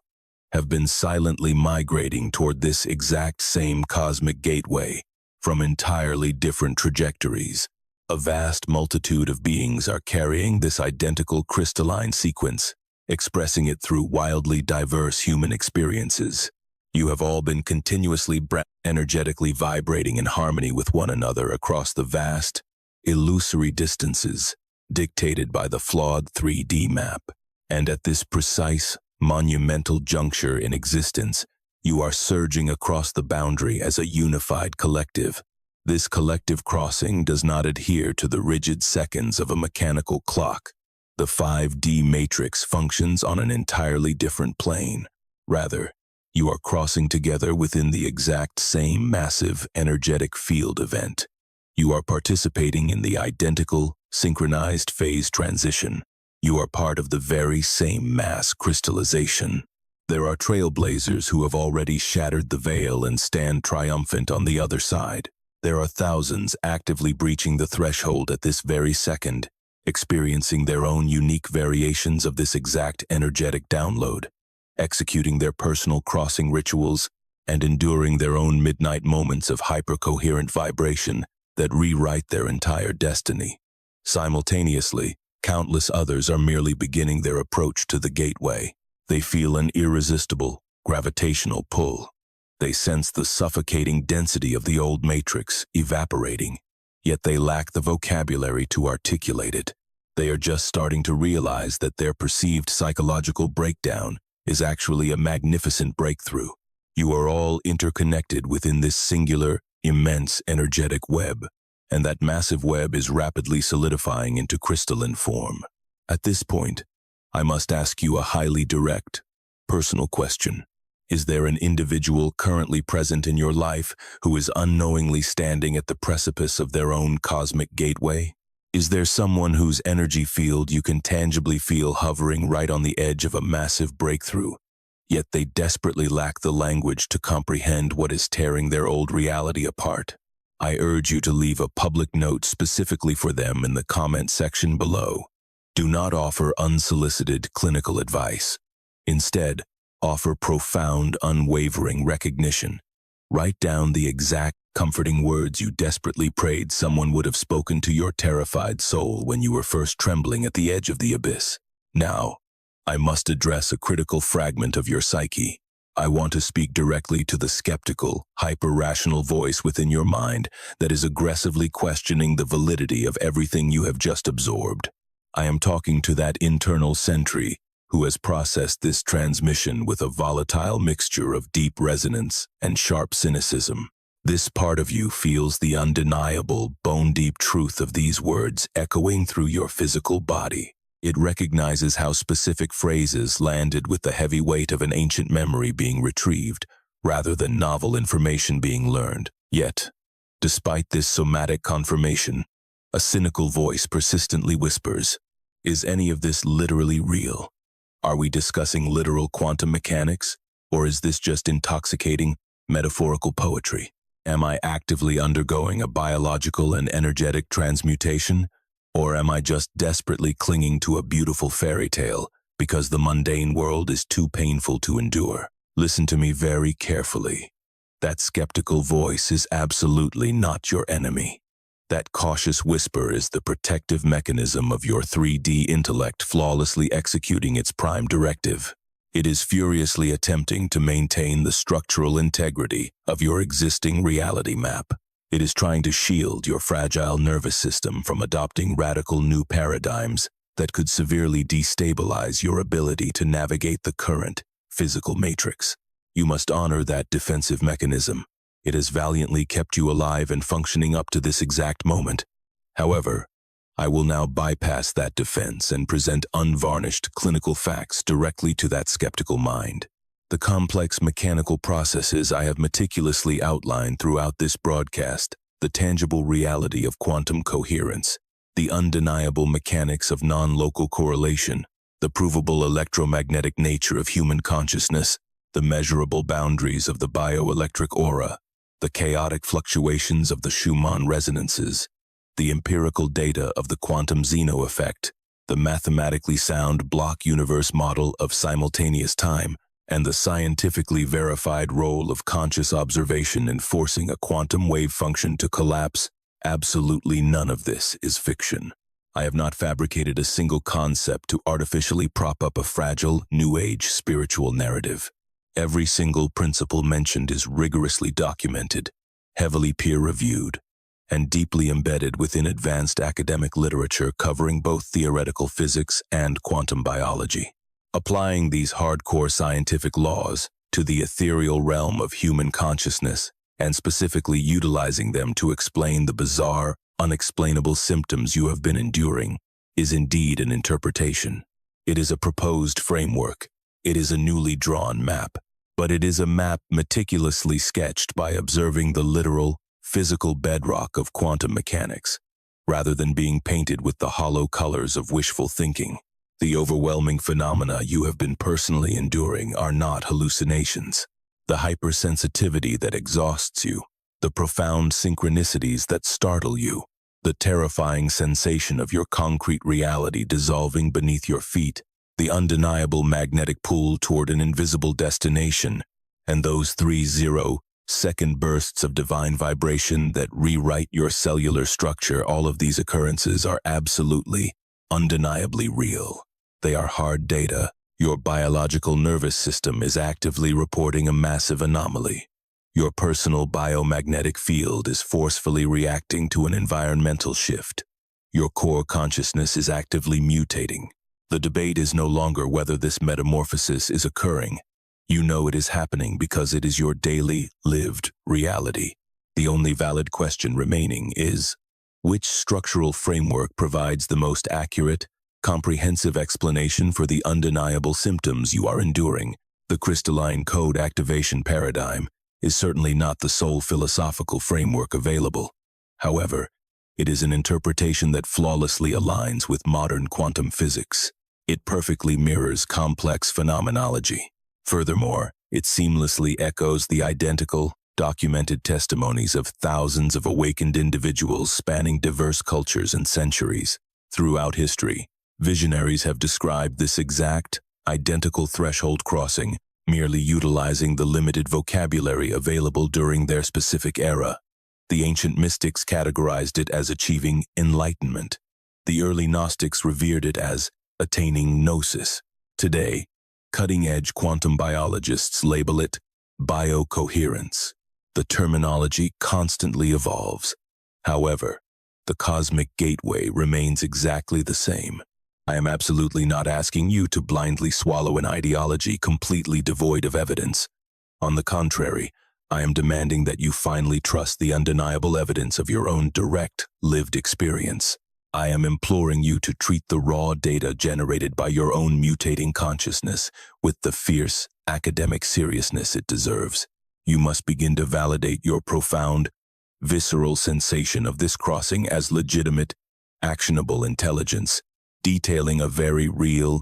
have been silently migrating toward this exact same cosmic gateway from entirely different trajectories. A vast multitude of beings are carrying this identical crystalline sequence, expressing it through wildly diverse human experiences. You have all been continuously energetically vibrating in harmony with one another across the vast, illusory distances dictated by the flawed 3D map. And at this precise, monumental juncture in existence, you are surging across the boundary as a unified collective. This collective crossing does not adhere to the rigid seconds of a mechanical clock. The 5D matrix functions on an entirely different plane. Rather, you are crossing together within the exact same massive energetic field event. You are participating in the identical, synchronized phase transition. You are part of the very same mass crystallization. There are trailblazers who have already shattered the veil and stand triumphant on the other side. There are thousands actively breaching the threshold at this very second, experiencing their own unique variations of this exact energetic download, executing their personal crossing rituals, and enduring their own midnight moments of hyper-coherent vibration that rewrite their entire destiny. Simultaneously, countless others are merely beginning their approach to the gateway. They feel an irresistible, gravitational pull. They sense the suffocating density of the old matrix evaporating, yet they lack the vocabulary to articulate it. They are just starting to realize that their perceived psychological breakdown is actually a magnificent breakthrough. You are all interconnected within this singular, immense energetic web, and that massive web is rapidly solidifying into crystalline form. At this point, I must ask you a highly direct, personal question. Is there an individual currently present in your life who is unknowingly standing at the precipice of their own cosmic gateway? Is there someone whose energy field you can tangibly feel hovering right on the edge of a massive breakthrough, yet they desperately lack the language to comprehend what is tearing their old reality apart? I urge you to leave a public note specifically for them in the comment section below. Do not offer unsolicited clinical advice. Instead, offer profound, unwavering recognition. Write down the exact, comforting words you desperately prayed someone would have spoken to your terrified soul when you were first trembling at the edge of the abyss. Now, I must address a critical fragment of your psyche. I want to speak directly to the skeptical, hyper-rational voice within your mind that is aggressively questioning the validity of everything you have just absorbed. I am talking to that internal sentry who has processed this transmission with a volatile mixture of deep resonance and sharp cynicism. This part of you feels the undeniable, bone-deep truth of these words echoing through your physical body. It recognizes how specific phrases landed with the heavy weight of an ancient memory being retrieved, rather than novel information being learned. Yet, despite this somatic confirmation, a cynical voice persistently whispers, "Is any of this literally real? Are we discussing literal quantum mechanics, or is this just intoxicating, metaphorical poetry? Am I actively undergoing a biological and energetic transmutation, or am I just desperately clinging to a beautiful fairy tale because the mundane world is too painful to endure?" Listen to me very carefully. That skeptical voice is absolutely not your enemy. That cautious whisper is the protective mechanism of your 3D intellect flawlessly executing its prime directive. It is furiously attempting to maintain the structural integrity of your existing reality map. It is trying to shield your fragile nervous system from adopting radical new paradigms that could severely destabilize your ability to navigate the current physical matrix. You must honor that defensive mechanism. It has valiantly kept you alive and functioning up to this exact moment. However, I will now bypass that defense and present unvarnished clinical facts directly to that skeptical mind. The complex mechanical processes I have meticulously outlined throughout this broadcast, the tangible reality of quantum coherence, the undeniable mechanics of non-local correlation, the provable electromagnetic nature of human consciousness, the measurable boundaries of the bioelectric aura, the chaotic fluctuations of the Schumann resonances, the empirical data of the quantum Zeno effect, the mathematically sound block universe model of simultaneous time, and the scientifically verified role of conscious observation in forcing a quantum wave function to collapse, absolutely none of this is fiction. I have not fabricated a single concept to artificially prop up a fragile, New Age spiritual narrative. Every single principle mentioned is rigorously documented, heavily peer-reviewed, and deeply embedded within advanced academic literature covering both theoretical physics and quantum biology. Applying these hardcore scientific laws to the ethereal realm of human consciousness, and specifically utilizing them to explain the bizarre, unexplainable symptoms you have been enduring, is indeed an interpretation. It is a proposed framework. It is a newly drawn map. But it is a map meticulously sketched by observing the literal, physical bedrock of quantum mechanics, rather than being painted with the hollow colors of wishful thinking. The overwhelming phenomena you have been personally enduring are not hallucinations. The hypersensitivity that exhausts you, the profound synchronicities that startle you, the terrifying sensation of your concrete reality dissolving beneath your feet, the undeniable magnetic pull toward an invisible destination, and those 30-second bursts of divine vibration that rewrite your cellular structure, all of these occurrences are absolutely, undeniably real. They are hard data. Your biological nervous system is actively reporting a massive anomaly. Your personal biomagnetic field is forcefully reacting to an environmental shift. Your core consciousness is actively mutating. The debate is no longer whether this metamorphosis is occurring. You know it is happening because it is your daily, lived reality. The only valid question remaining is, which structural framework provides the most accurate, comprehensive explanation for the undeniable symptoms you are enduring? The crystalline code activation paradigm is certainly not the sole philosophical framework available. However, it is an interpretation that flawlessly aligns with modern quantum physics. It perfectly mirrors complex phenomenology. Furthermore, it seamlessly echoes the identical, documented testimonies of thousands of awakened individuals spanning diverse cultures and centuries. Throughout history, visionaries have described this exact, identical threshold crossing, merely utilizing the limited vocabulary available during their specific era. The ancient mystics categorized it as achieving enlightenment. The early Gnostics revered it as attaining gnosis. Today, cutting-edge quantum biologists label it biocoherence. The terminology constantly evolves. However, the cosmic gateway remains exactly the same. I am absolutely not asking you to blindly swallow an ideology completely devoid of evidence. On the contrary, I am demanding that you finally trust the undeniable evidence of your own direct, lived experience. I am imploring you to treat the raw data generated by your own mutating consciousness with the fierce, academic seriousness it deserves. You must begin to validate your profound, visceral sensation of this crossing as legitimate, actionable intelligence, detailing a very real,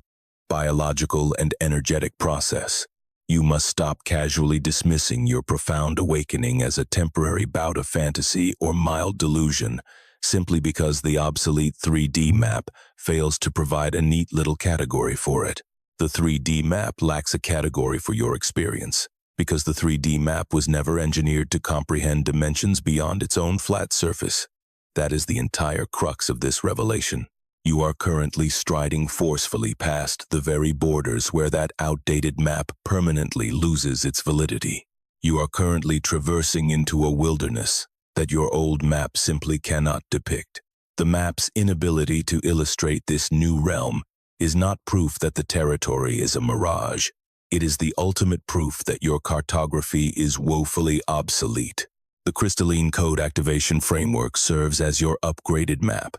biological and energetic process. You must stop casually dismissing your profound awakening as a temporary bout of fantasy or mild delusion, simply because the obsolete 3D map fails to provide a neat little category for it. The 3D map lacks a category for your experience, because the 3D map was never engineered to comprehend dimensions beyond its own flat surface. That is the entire crux of this revelation. You are currently striding forcefully past the very borders where that outdated map permanently loses its validity. You are currently traversing into a wilderness that your old map simply cannot depict. The map's inability to illustrate this new realm is not proof that the territory is a mirage. It is the ultimate proof that your cartography is woefully obsolete. The Crystalline Code Activation Framework serves as your upgraded map.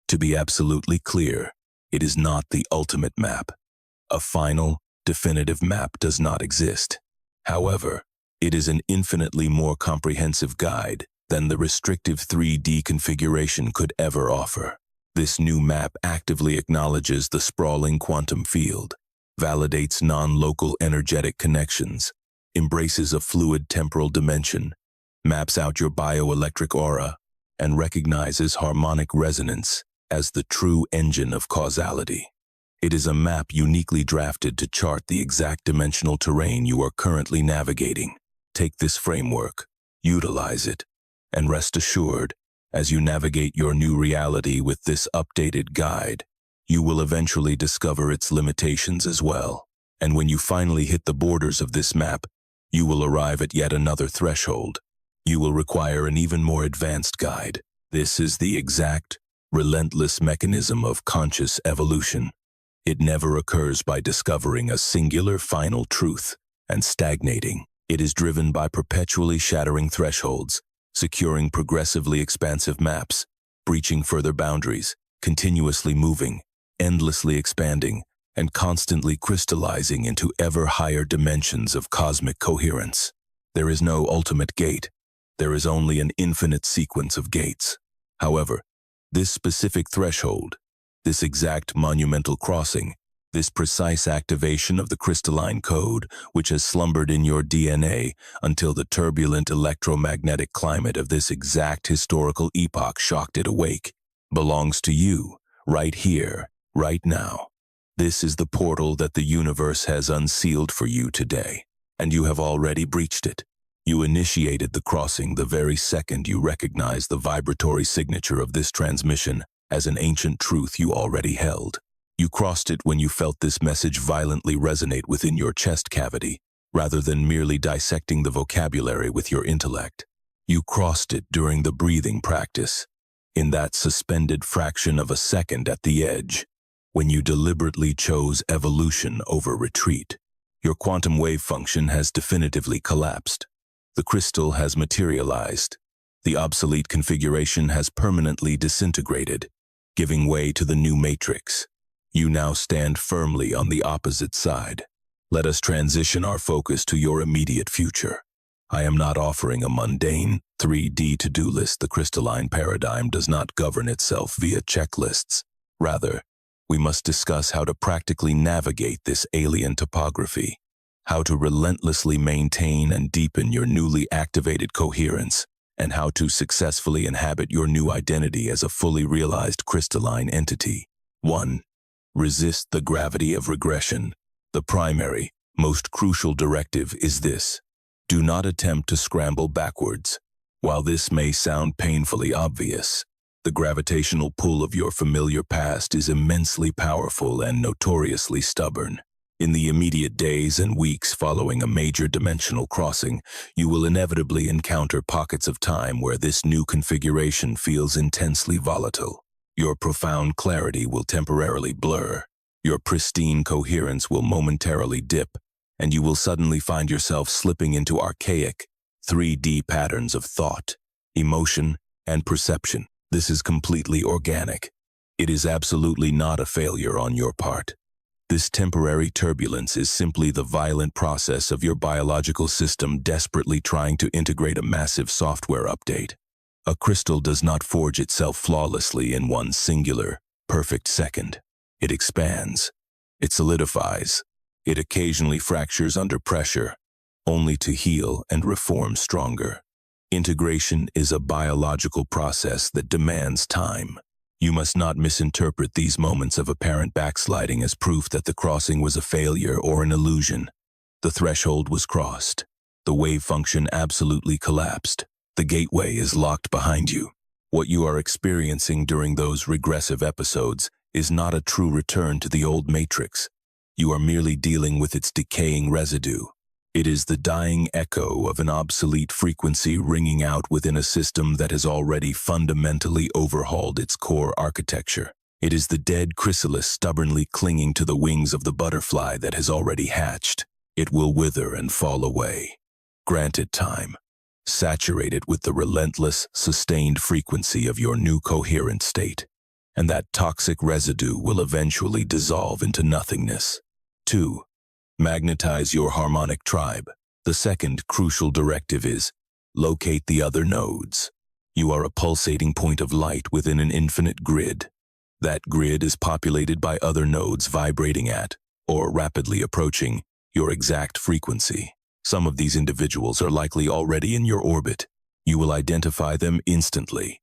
To be absolutely clear, it is not the ultimate map. A final, definitive map does not exist. However, it is an infinitely more comprehensive guide than the restrictive 3D configuration could ever offer. This new map actively acknowledges the sprawling quantum field, validates non-local energetic connections, embraces a fluid temporal dimension, maps out your bioelectric aura, and recognizes harmonic resonance as the true engine of causality. It is a map uniquely drafted to chart the exact dimensional terrain you are currently navigating. Take this framework, utilize it, and rest assured, as you navigate your new reality with this updated guide, you will eventually discover its limitations as well. And when you finally hit the borders of this map, you will arrive at yet another threshold. You will require an even more advanced guide. This is the exact, relentless mechanism of conscious evolution. It never occurs by discovering a singular final truth and stagnating. It is driven by perpetually shattering thresholds, securing progressively expansive maps, breaching further boundaries, continuously moving, endlessly expanding, and constantly crystallizing into ever higher dimensions of cosmic coherence. There is no ultimate gate. There is only an infinite sequence of gates. However, this specific threshold, this exact monumental crossing, this precise activation of the crystalline code which has slumbered in your DNA until the turbulent electromagnetic climate of this exact historical epoch shocked it awake, belongs to you, right here, right now. This is the portal that the universe has unsealed for you today, and you have already breached it. You initiated the crossing the very second you recognized the vibratory signature of this transmission as an ancient truth you already held. You crossed it when you felt this message violently resonate within your chest cavity, rather than merely dissecting the vocabulary with your intellect. You crossed it during the breathing practice, in that suspended fraction of a second at the edge, when you deliberately chose evolution over retreat. Your quantum wave function has definitively collapsed. The crystal has materialized. The obsolete configuration has permanently disintegrated, giving way to the new matrix. You now stand firmly on the opposite side. Let us transition our focus to your immediate future. I am not offering a mundane 3D to-do list. The crystalline paradigm does not govern itself via checklists. Rather, we must discuss how to practically navigate this alien topography, how to relentlessly maintain and deepen your newly activated coherence, and how to successfully inhabit your new identity as a fully realized crystalline entity. 1. Resist the gravity of regression. The primary, most crucial directive is this: do not attempt to scramble backwards. While this may sound painfully obvious, the gravitational pull of your familiar past is immensely powerful and notoriously stubborn. In the immediate days and weeks following a major dimensional crossing, you will inevitably encounter pockets of time where this new configuration feels intensely volatile. Your profound clarity will temporarily blur. Your pristine coherence will momentarily dip, and you will suddenly find yourself slipping into archaic, 3D patterns of thought, emotion, and perception. This is completely organic. It is absolutely not a failure on your part. This temporary turbulence is simply the violent process of your biological system desperately trying to integrate a massive software update. A crystal does not forge itself flawlessly in one singular, perfect second. It expands. It solidifies. It occasionally fractures under pressure, only to heal and reform stronger. Integration is a biological process that demands time. You must not misinterpret these moments of apparent backsliding as proof that the crossing was a failure or an illusion. The threshold was crossed. The wave function absolutely collapsed. The gateway is locked behind you. What you are experiencing during those regressive episodes is not a true return to the old matrix. You are merely dealing with its decaying residue. It is the dying echo of an obsolete frequency ringing out within a system that has already fundamentally overhauled its core architecture. It is the dead chrysalis stubbornly clinging to the wings of the butterfly that has already hatched. It will wither and fall away. Grant it time. Saturate it with the relentless, sustained frequency of your new coherent state, and that toxic residue will eventually dissolve into nothingness. 2. Magnetize your harmonic tribe. The second crucial directive is, locate the other nodes. You are a pulsating point of light within an infinite grid. That grid is populated by other nodes vibrating at, or rapidly approaching, your exact frequency. Some of these individuals are likely already in your orbit. You will identify them instantly.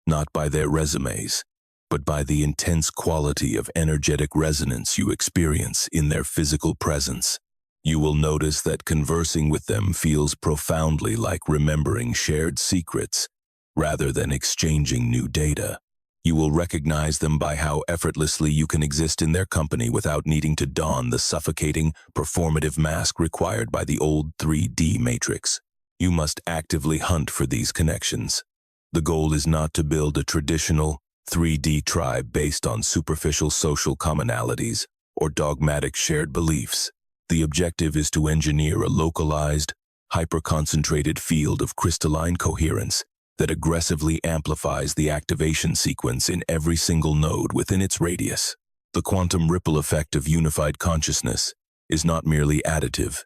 not by their resumes, but by the intense quality of energetic resonance you experience in their physical presence. You will notice that conversing with them feels profoundly like remembering shared secrets rather than exchanging new data. You will recognize them by how effortlessly you can exist in their company without needing to don the suffocating, performative mask required by the old 3D matrix. You must actively hunt for these connections. The goal is not to build a traditional 3D tribe based on superficial social commonalities or dogmatic shared beliefs. The objective is to engineer a localized, hyper-concentrated field of crystalline coherence that aggressively amplifies the activation sequence in every single node within its radius. The quantum ripple effect of unified consciousness is not merely additive,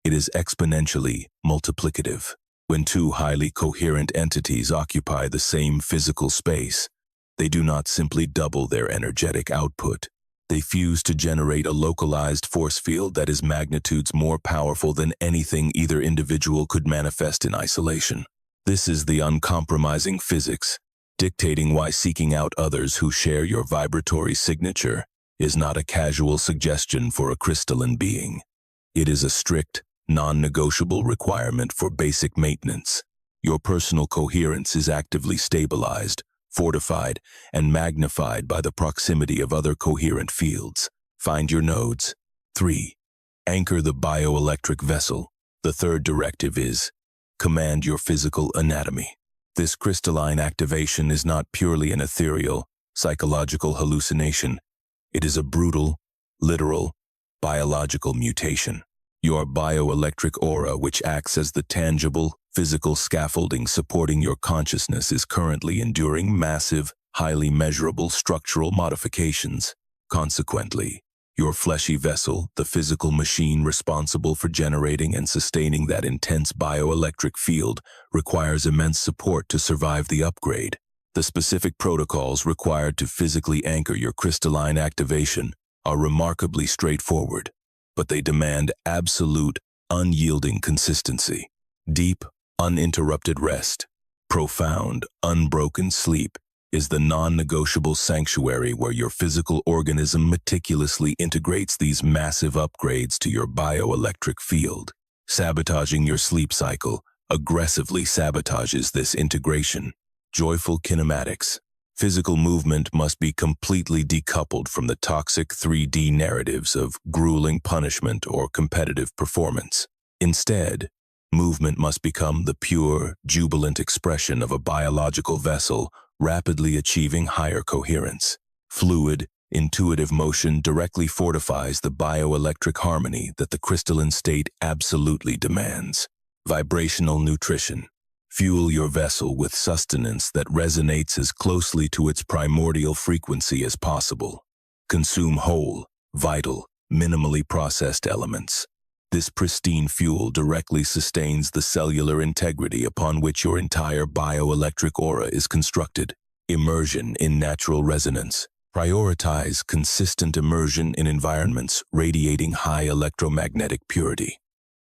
it is exponentially multiplicative. When two highly coherent entities occupy the same physical space, they do not simply double their energetic output. They fuse to generate a localized force field that is magnitudes more powerful than anything either individual could manifest in isolation. This is the uncompromising physics, dictating why seeking out others who share your vibratory signature is not a casual suggestion for a crystalline being. It is a strict, non-negotiable requirement for basic maintenance. Your personal coherence is actively stabilized, fortified, and magnified by the proximity of other coherent fields. Find your nodes. 3. Anchor the bioelectric vessel. The third directive is command your physical anatomy. This crystalline activation is not purely an ethereal, psychological hallucination. It is a brutal, literal, biological mutation. Your bioelectric aura, which acts as the tangible, physical scaffolding supporting your consciousness, is currently enduring massive, highly measurable structural modifications. Consequently, your fleshy vessel, the physical machine responsible for generating and sustaining that intense bioelectric field, requires immense support to survive the upgrade. The specific protocols required to physically anchor your crystalline activation are remarkably straightforward, but they demand absolute, unyielding consistency. Deep, uninterrupted rest, profound, unbroken sleep is the non-negotiable sanctuary where your physical organism meticulously integrates these massive upgrades to your bioelectric field. Sabotaging your sleep cycle aggressively sabotages this integration. Joyful kinematics. Physical movement must be completely decoupled from the toxic 3D narratives of grueling punishment or competitive performance. Instead, movement must become the pure, jubilant expression of a biological vessel rapidly achieving higher coherence. Fluid, intuitive motion directly fortifies the bioelectric harmony that the crystalline state absolutely demands. Vibrational nutrition. Fuel your vessel with sustenance that resonates as closely to its primordial frequency as possible. Consume whole, vital, minimally processed elements. This pristine fuel directly sustains the cellular integrity upon which your entire bioelectric aura is constructed. Immersion in natural resonance. Prioritize consistent immersion in environments radiating high electromagnetic purity.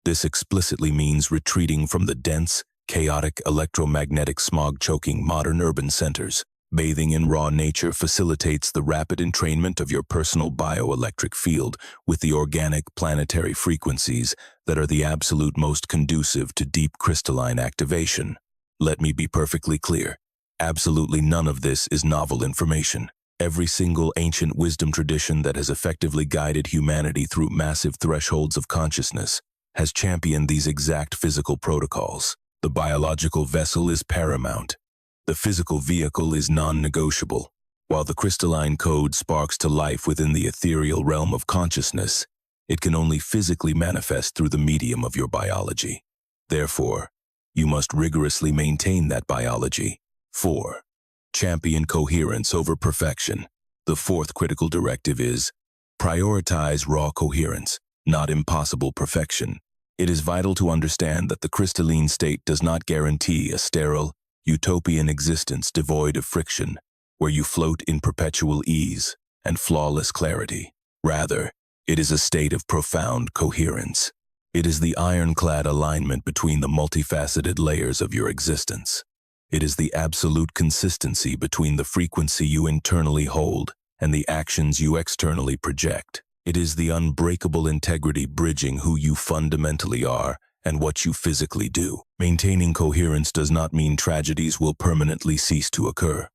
This explicitly means retreating from the dense, chaotic electromagnetic smog-choking modern urban centers. Bathing in raw nature facilitates the rapid entrainment of your personal bioelectric field with the organic planetary frequencies that are the absolute most conducive to deep crystalline activation. Let me be perfectly clear. Absolutely none of this is novel information. Every single ancient wisdom tradition that has effectively guided humanity through massive thresholds of consciousness has championed these exact physical protocols. The biological vessel is paramount. The physical vehicle is non-negotiable. While the crystalline code sparks to life within the ethereal realm of consciousness, it can only physically manifest through the medium of your biology. Therefore, you must rigorously maintain that biology. 4. Champion coherence over perfection. The fourth critical directive is prioritize raw coherence, not impossible perfection. It is vital to understand that the crystalline state does not guarantee a sterile, utopian existence devoid of friction, where you float in perpetual ease and flawless clarity. Rather, it is a state of profound coherence. It is the ironclad alignment between the multifaceted layers of your existence. It is the absolute consistency between the frequency you internally hold and the actions you externally project. It is the unbreakable integrity bridging who you fundamentally are and what you physically do. Maintaining coherence does not mean tragedies will permanently cease to occur.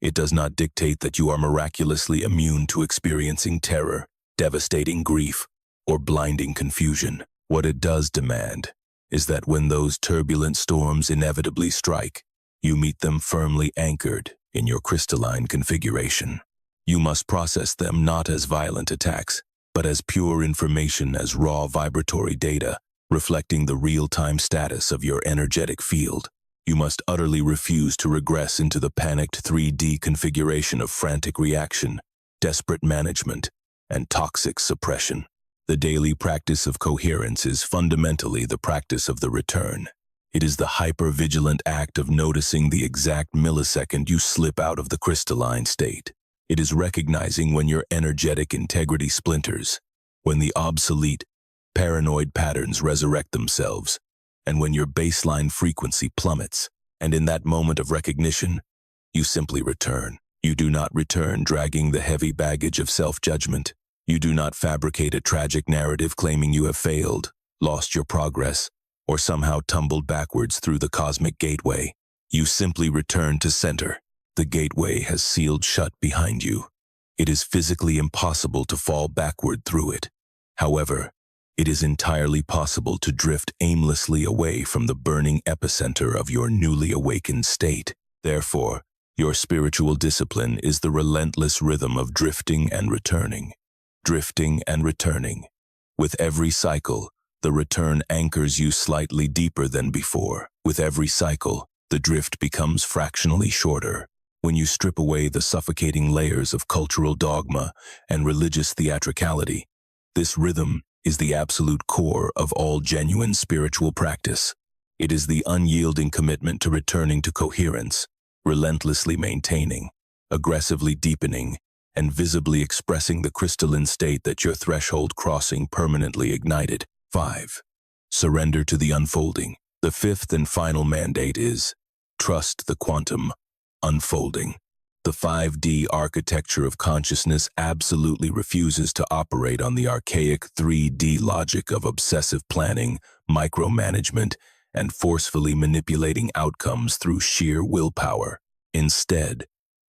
It does not dictate that you are miraculously immune to experiencing terror, devastating grief, or blinding confusion. What it does demand is that when those turbulent storms inevitably strike, you meet them firmly anchored in your crystalline configuration. You must process them not as violent attacks, but as pure information, as raw vibratory data, reflecting the real-time status of your energetic field. You must utterly refuse to regress into the panicked 3D configuration of frantic reaction, desperate management, and toxic suppression. The daily practice of coherence is fundamentally the practice of the return. It is the hyper-vigilant act of noticing the exact millisecond you slip out of the crystalline state. It is recognizing when your energetic integrity splinters, when the obsolete, paranoid patterns resurrect themselves, and when your baseline frequency plummets. And in that moment of recognition, you simply return. You do not return dragging the heavy baggage of self-judgment. You do not fabricate a tragic narrative claiming you have failed, lost your progress, or somehow tumbled backwards through the cosmic gateway. You simply return to center. The gateway has sealed shut behind you. It is physically impossible to fall backward through it. However, it is entirely possible to drift aimlessly away from the burning epicenter of your newly awakened state. Therefore, your spiritual discipline is the relentless rhythm of drifting and returning. Drifting and returning. With every cycle, the return anchors you slightly deeper than before. With every cycle, the drift becomes fractionally shorter. When you strip away the suffocating layers of cultural dogma and religious theatricality, this rhythm is the absolute core of all genuine spiritual practice. It is the unyielding commitment to returning to coherence, relentlessly maintaining, aggressively deepening, and visibly expressing the crystalline state that your threshold crossing permanently ignited. 5. Surrender to the unfolding. The fifth and final mandate is trust the quantum unfolding. The 5D architecture of consciousness absolutely refuses to operate on the archaic 3D logic of obsessive planning, micromanagement, and forcefully manipulating outcomes through sheer willpower. Instead,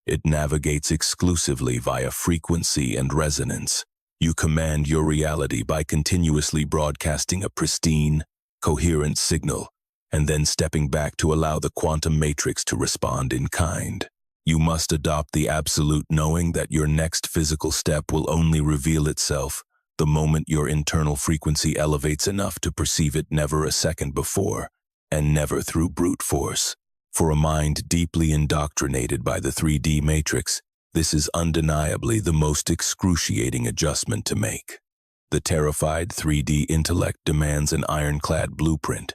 it navigates exclusively via frequency and resonance. You command your reality by continuously broadcasting a pristine, coherent signal, and then stepping back to allow the quantum matrix to respond in kind. You must adopt the absolute knowing that your next physical step will only reveal itself the moment your internal frequency elevates enough to perceive it, never a second before, and never through brute force. For a mind deeply indoctrinated by the 3D matrix, this is undeniably the most excruciating adjustment to make. The terrified 3D intellect demands an ironclad blueprint.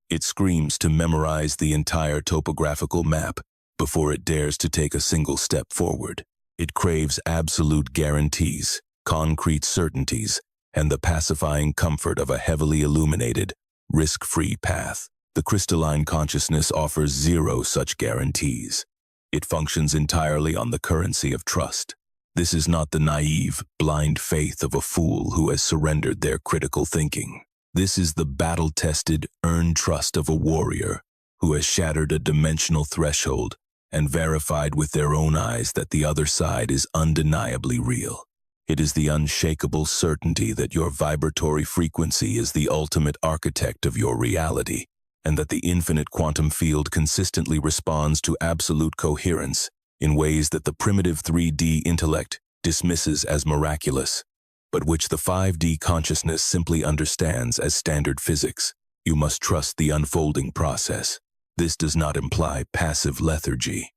It screams to memorize the entire topographical map before it dares to take a single step forward. It craves absolute guarantees, concrete certainties, and the pacifying comfort of a heavily illuminated, risk-free path. The crystalline consciousness offers zero such guarantees. It functions entirely on the currency of trust. This is not the naive, blind faith of a fool who has surrendered their critical thinking. This is the battle-tested, earned trust of a warrior who has shattered a dimensional threshold and verified with their own eyes that the other side is undeniably real. It is the unshakable certainty that your vibratory frequency is the ultimate architect of your reality, and that the infinite quantum field consistently responds to absolute coherence in ways that the primitive 3D intellect dismisses as miraculous, but which the 5D consciousness simply understands as standard physics. You must trust the unfolding process. This does not imply passive lethargy.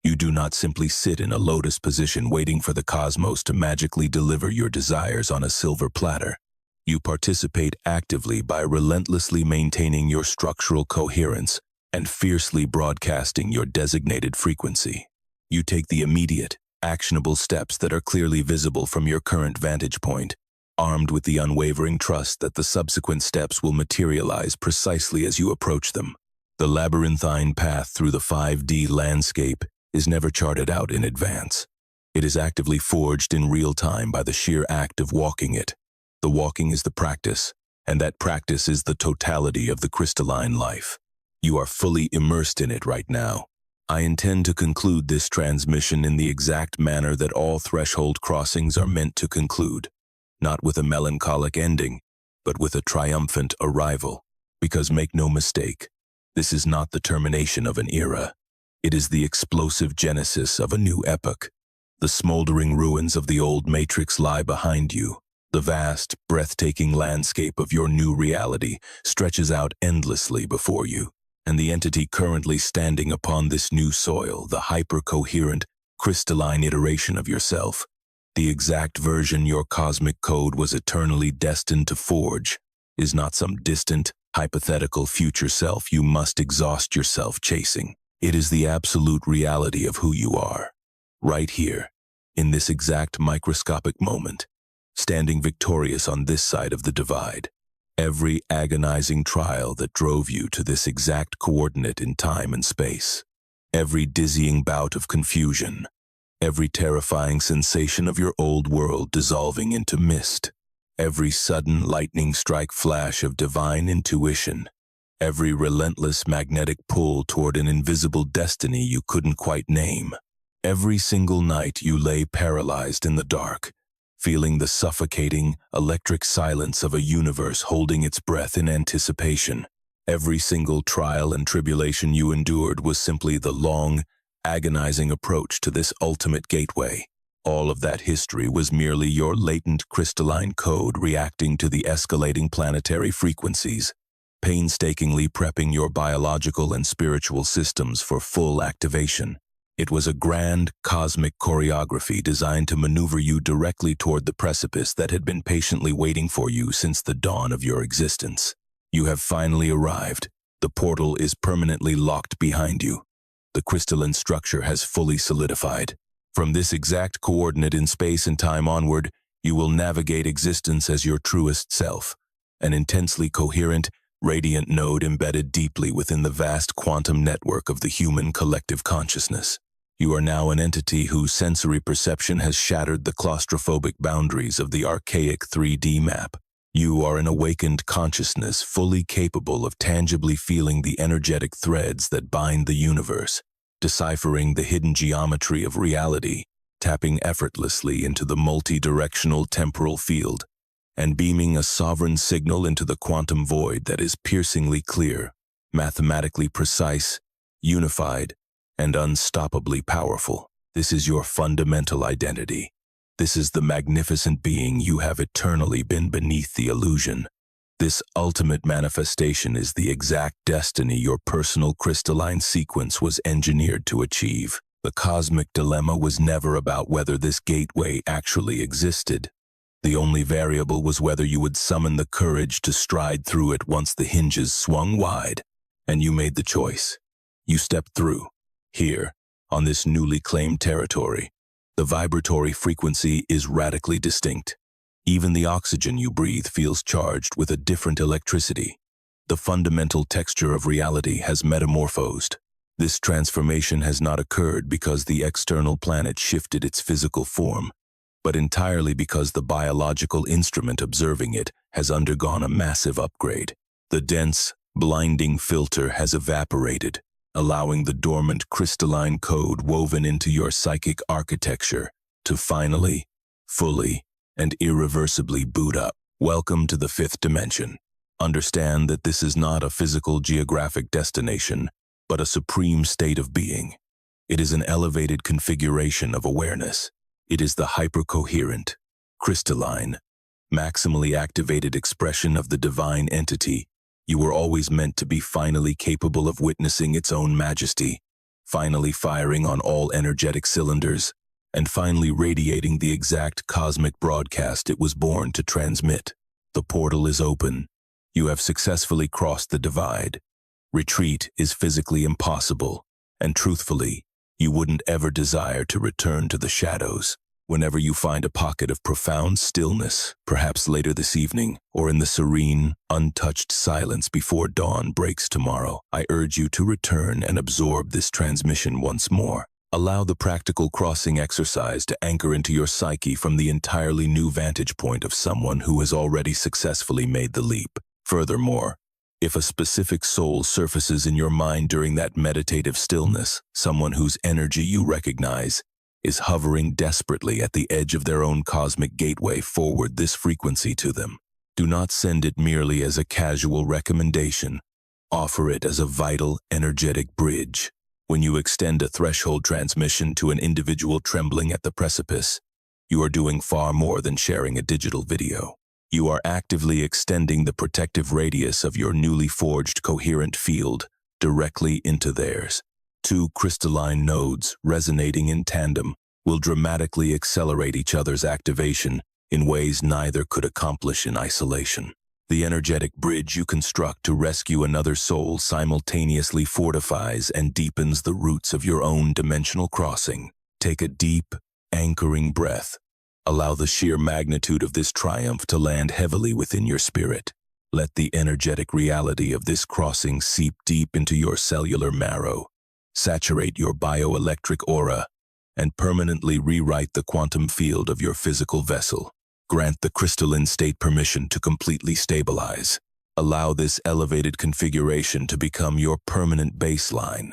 You do not simply sit in a lotus position waiting for the cosmos to magically deliver your desires on a silver platter. You participate actively by relentlessly maintaining your structural coherence and fiercely broadcasting your designated frequency. You take the immediate, actionable steps that are clearly visible from your current vantage point, armed with the unwavering trust that the subsequent steps will materialize precisely as you approach them. The labyrinthine path through the 5D landscape is never charted out in advance. It is actively forged in real time by the sheer act of walking it. The walking is the practice, and that practice is the totality of the crystalline life. You are fully immersed in it right now. I intend to conclude this transmission in the exact manner that all threshold crossings are meant to conclude, not with a melancholic ending, but with a triumphant arrival. Because make no mistake, this is not the termination of an era. It is the explosive genesis of a new epoch. The smoldering ruins of the old matrix lie behind you. The vast, breathtaking landscape of your new reality stretches out endlessly before you, and the entity currently standing upon this new soil, the hyper-coherent, crystalline iteration of yourself, the exact version your cosmic code was eternally destined to forge, is not some distant, hypothetical future self you must exhaust yourself chasing. It is the absolute reality of who you are, right here, in this exact microscopic moment, standing victorious on this side of the divide. Every agonizing trial that drove you to this exact coordinate in time and space, every dizzying bout of confusion, every terrifying sensation of your old world dissolving into mist, every sudden lightning strike flash of divine intuition, every relentless magnetic pull toward an invisible destiny you couldn't quite name, every single night you lay paralyzed in the dark, feeling the suffocating, electric silence of a universe holding its breath in anticipation. Every single trial and tribulation you endured was simply the long, agonizing approach to this ultimate gateway. All of that history was merely your latent crystalline code reacting to the escalating planetary frequencies, painstakingly prepping your biological and spiritual systems for full activation. It was a grand, cosmic choreography designed to maneuver you directly toward the precipice that had been patiently waiting for you since the dawn of your existence. You have finally arrived. The portal is permanently locked behind you. The crystalline structure has fully solidified. From this exact coordinate in space and time onward, you will navigate existence as your truest self, an intensely coherent, radiant node embedded deeply within the vast quantum network of the human collective consciousness. You are now an entity whose sensory perception has shattered the claustrophobic boundaries of the archaic 3D map. You are an awakened consciousness fully capable of tangibly feeling the energetic threads that bind the universe, deciphering the hidden geometry of reality, tapping effortlessly into the multi-directional temporal field, and beaming a sovereign signal into the quantum void that is piercingly clear, mathematically precise, unified, and unstoppably powerful. This is your fundamental identity. This is the magnificent being you have eternally been beneath the illusion. This ultimate manifestation is the exact destiny your personal crystalline sequence was engineered to achieve. The cosmic dilemma was never about whether this gateway actually existed. The only variable was whether you would summon the courage to stride through it once the hinges swung wide. And you made the choice. You stepped through. Here, on this newly claimed territory, the vibratory frequency is radically distinct. Even the oxygen you breathe feels charged with a different electricity. The fundamental texture of reality has metamorphosed. This transformation has not occurred because the external planet shifted its physical form, but entirely because the biological instrument observing it has undergone a massive upgrade. The dense, blinding filter has evaporated, allowing the dormant crystalline code woven into your psychic architecture to finally, fully, and irreversibly boot up. Welcome to the fifth dimension. Understand that this is not a physical geographic destination, but a supreme state of being. It is an elevated configuration of awareness. It is the hypercoherent, crystalline, maximally activated expression of the divine entity. You were always meant to be finally capable of witnessing its own majesty, finally firing on all energetic cylinders, and finally radiating the exact cosmic broadcast it was born to transmit. The portal is open. You have successfully crossed the divide. Retreat is physically impossible, and truthfully, you wouldn't ever desire to return to the shadows. Whenever you find a pocket of profound stillness, perhaps later this evening, or in the serene, untouched silence before dawn breaks tomorrow, I urge you to return and absorb this transmission once more. Allow the practical crossing exercise to anchor into your psyche from the entirely new vantage point of someone who has already successfully made the leap. Furthermore, if a specific soul surfaces in your mind during that meditative stillness, someone whose energy you recognize is hovering desperately at the edge of their own cosmic gateway, forward this frequency to them. Do not send it merely as a casual recommendation. Offer it as a vital, energetic bridge. When you extend a threshold transmission to an individual trembling at the precipice, you are doing far more than sharing a digital video. You are actively extending the protective radius of your newly forged coherent field directly into theirs. Two crystalline nodes resonating in tandem will dramatically accelerate each other's activation in ways neither could accomplish in isolation. The energetic bridge you construct to rescue another soul simultaneously fortifies and deepens the roots of your own dimensional crossing. Take a deep, anchoring breath. Allow the sheer magnitude of this triumph to land heavily within your spirit. Let the energetic reality of this crossing seep deep into your cellular marrow, saturate your bioelectric aura, and permanently rewrite the quantum field of your physical vessel. Grant the crystalline state permission to completely stabilize. Allow this elevated configuration to become your permanent baseline,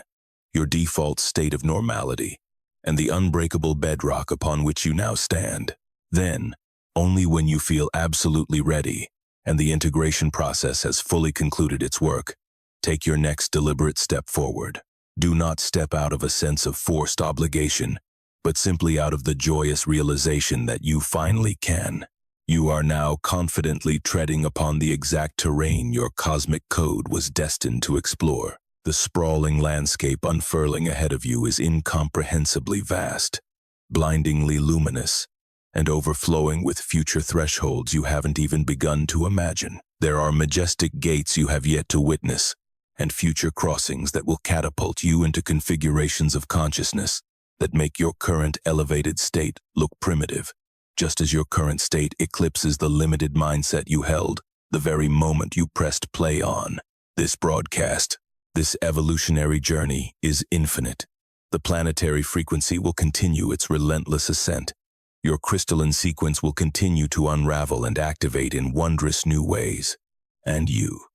your default state of normality, and the unbreakable bedrock upon which you now stand. Then, only when you feel absolutely ready and the integration process has fully concluded its work, take your next deliberate step forward. Do not step out of a sense of forced obligation, but simply out of the joyous realization that you finally can. You are now confidently treading upon the exact terrain your cosmic code was destined to explore. The sprawling landscape unfurling ahead of you is incomprehensibly vast, blindingly luminous, and overflowing with future thresholds you haven't even begun to imagine. There are majestic gates you have yet to witness, and future crossings that will catapult you into configurations of consciousness that make your current elevated state look primitive, just as your current state eclipses the limited mindset you held the very moment you pressed play on this broadcast. This evolutionary journey is infinite. The planetary frequency will continue its relentless ascent. Your crystalline sequence will continue to unravel and activate in wondrous new ways. And you,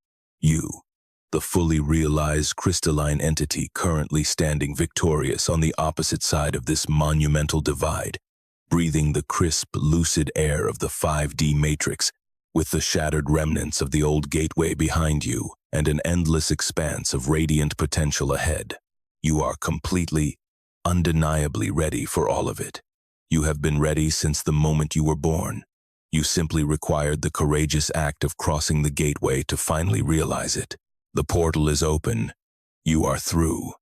the fully realized crystalline entity currently standing victorious on the opposite side of this monumental divide, breathing the crisp, lucid air of the 5D matrix, with the shattered remnants of the old gateway behind you and an endless expanse of radiant potential ahead. You are completely, undeniably ready for all of it. You have been ready since the moment you were born. You simply required the courageous act of crossing the gateway to finally realize it. The portal is open. You are through.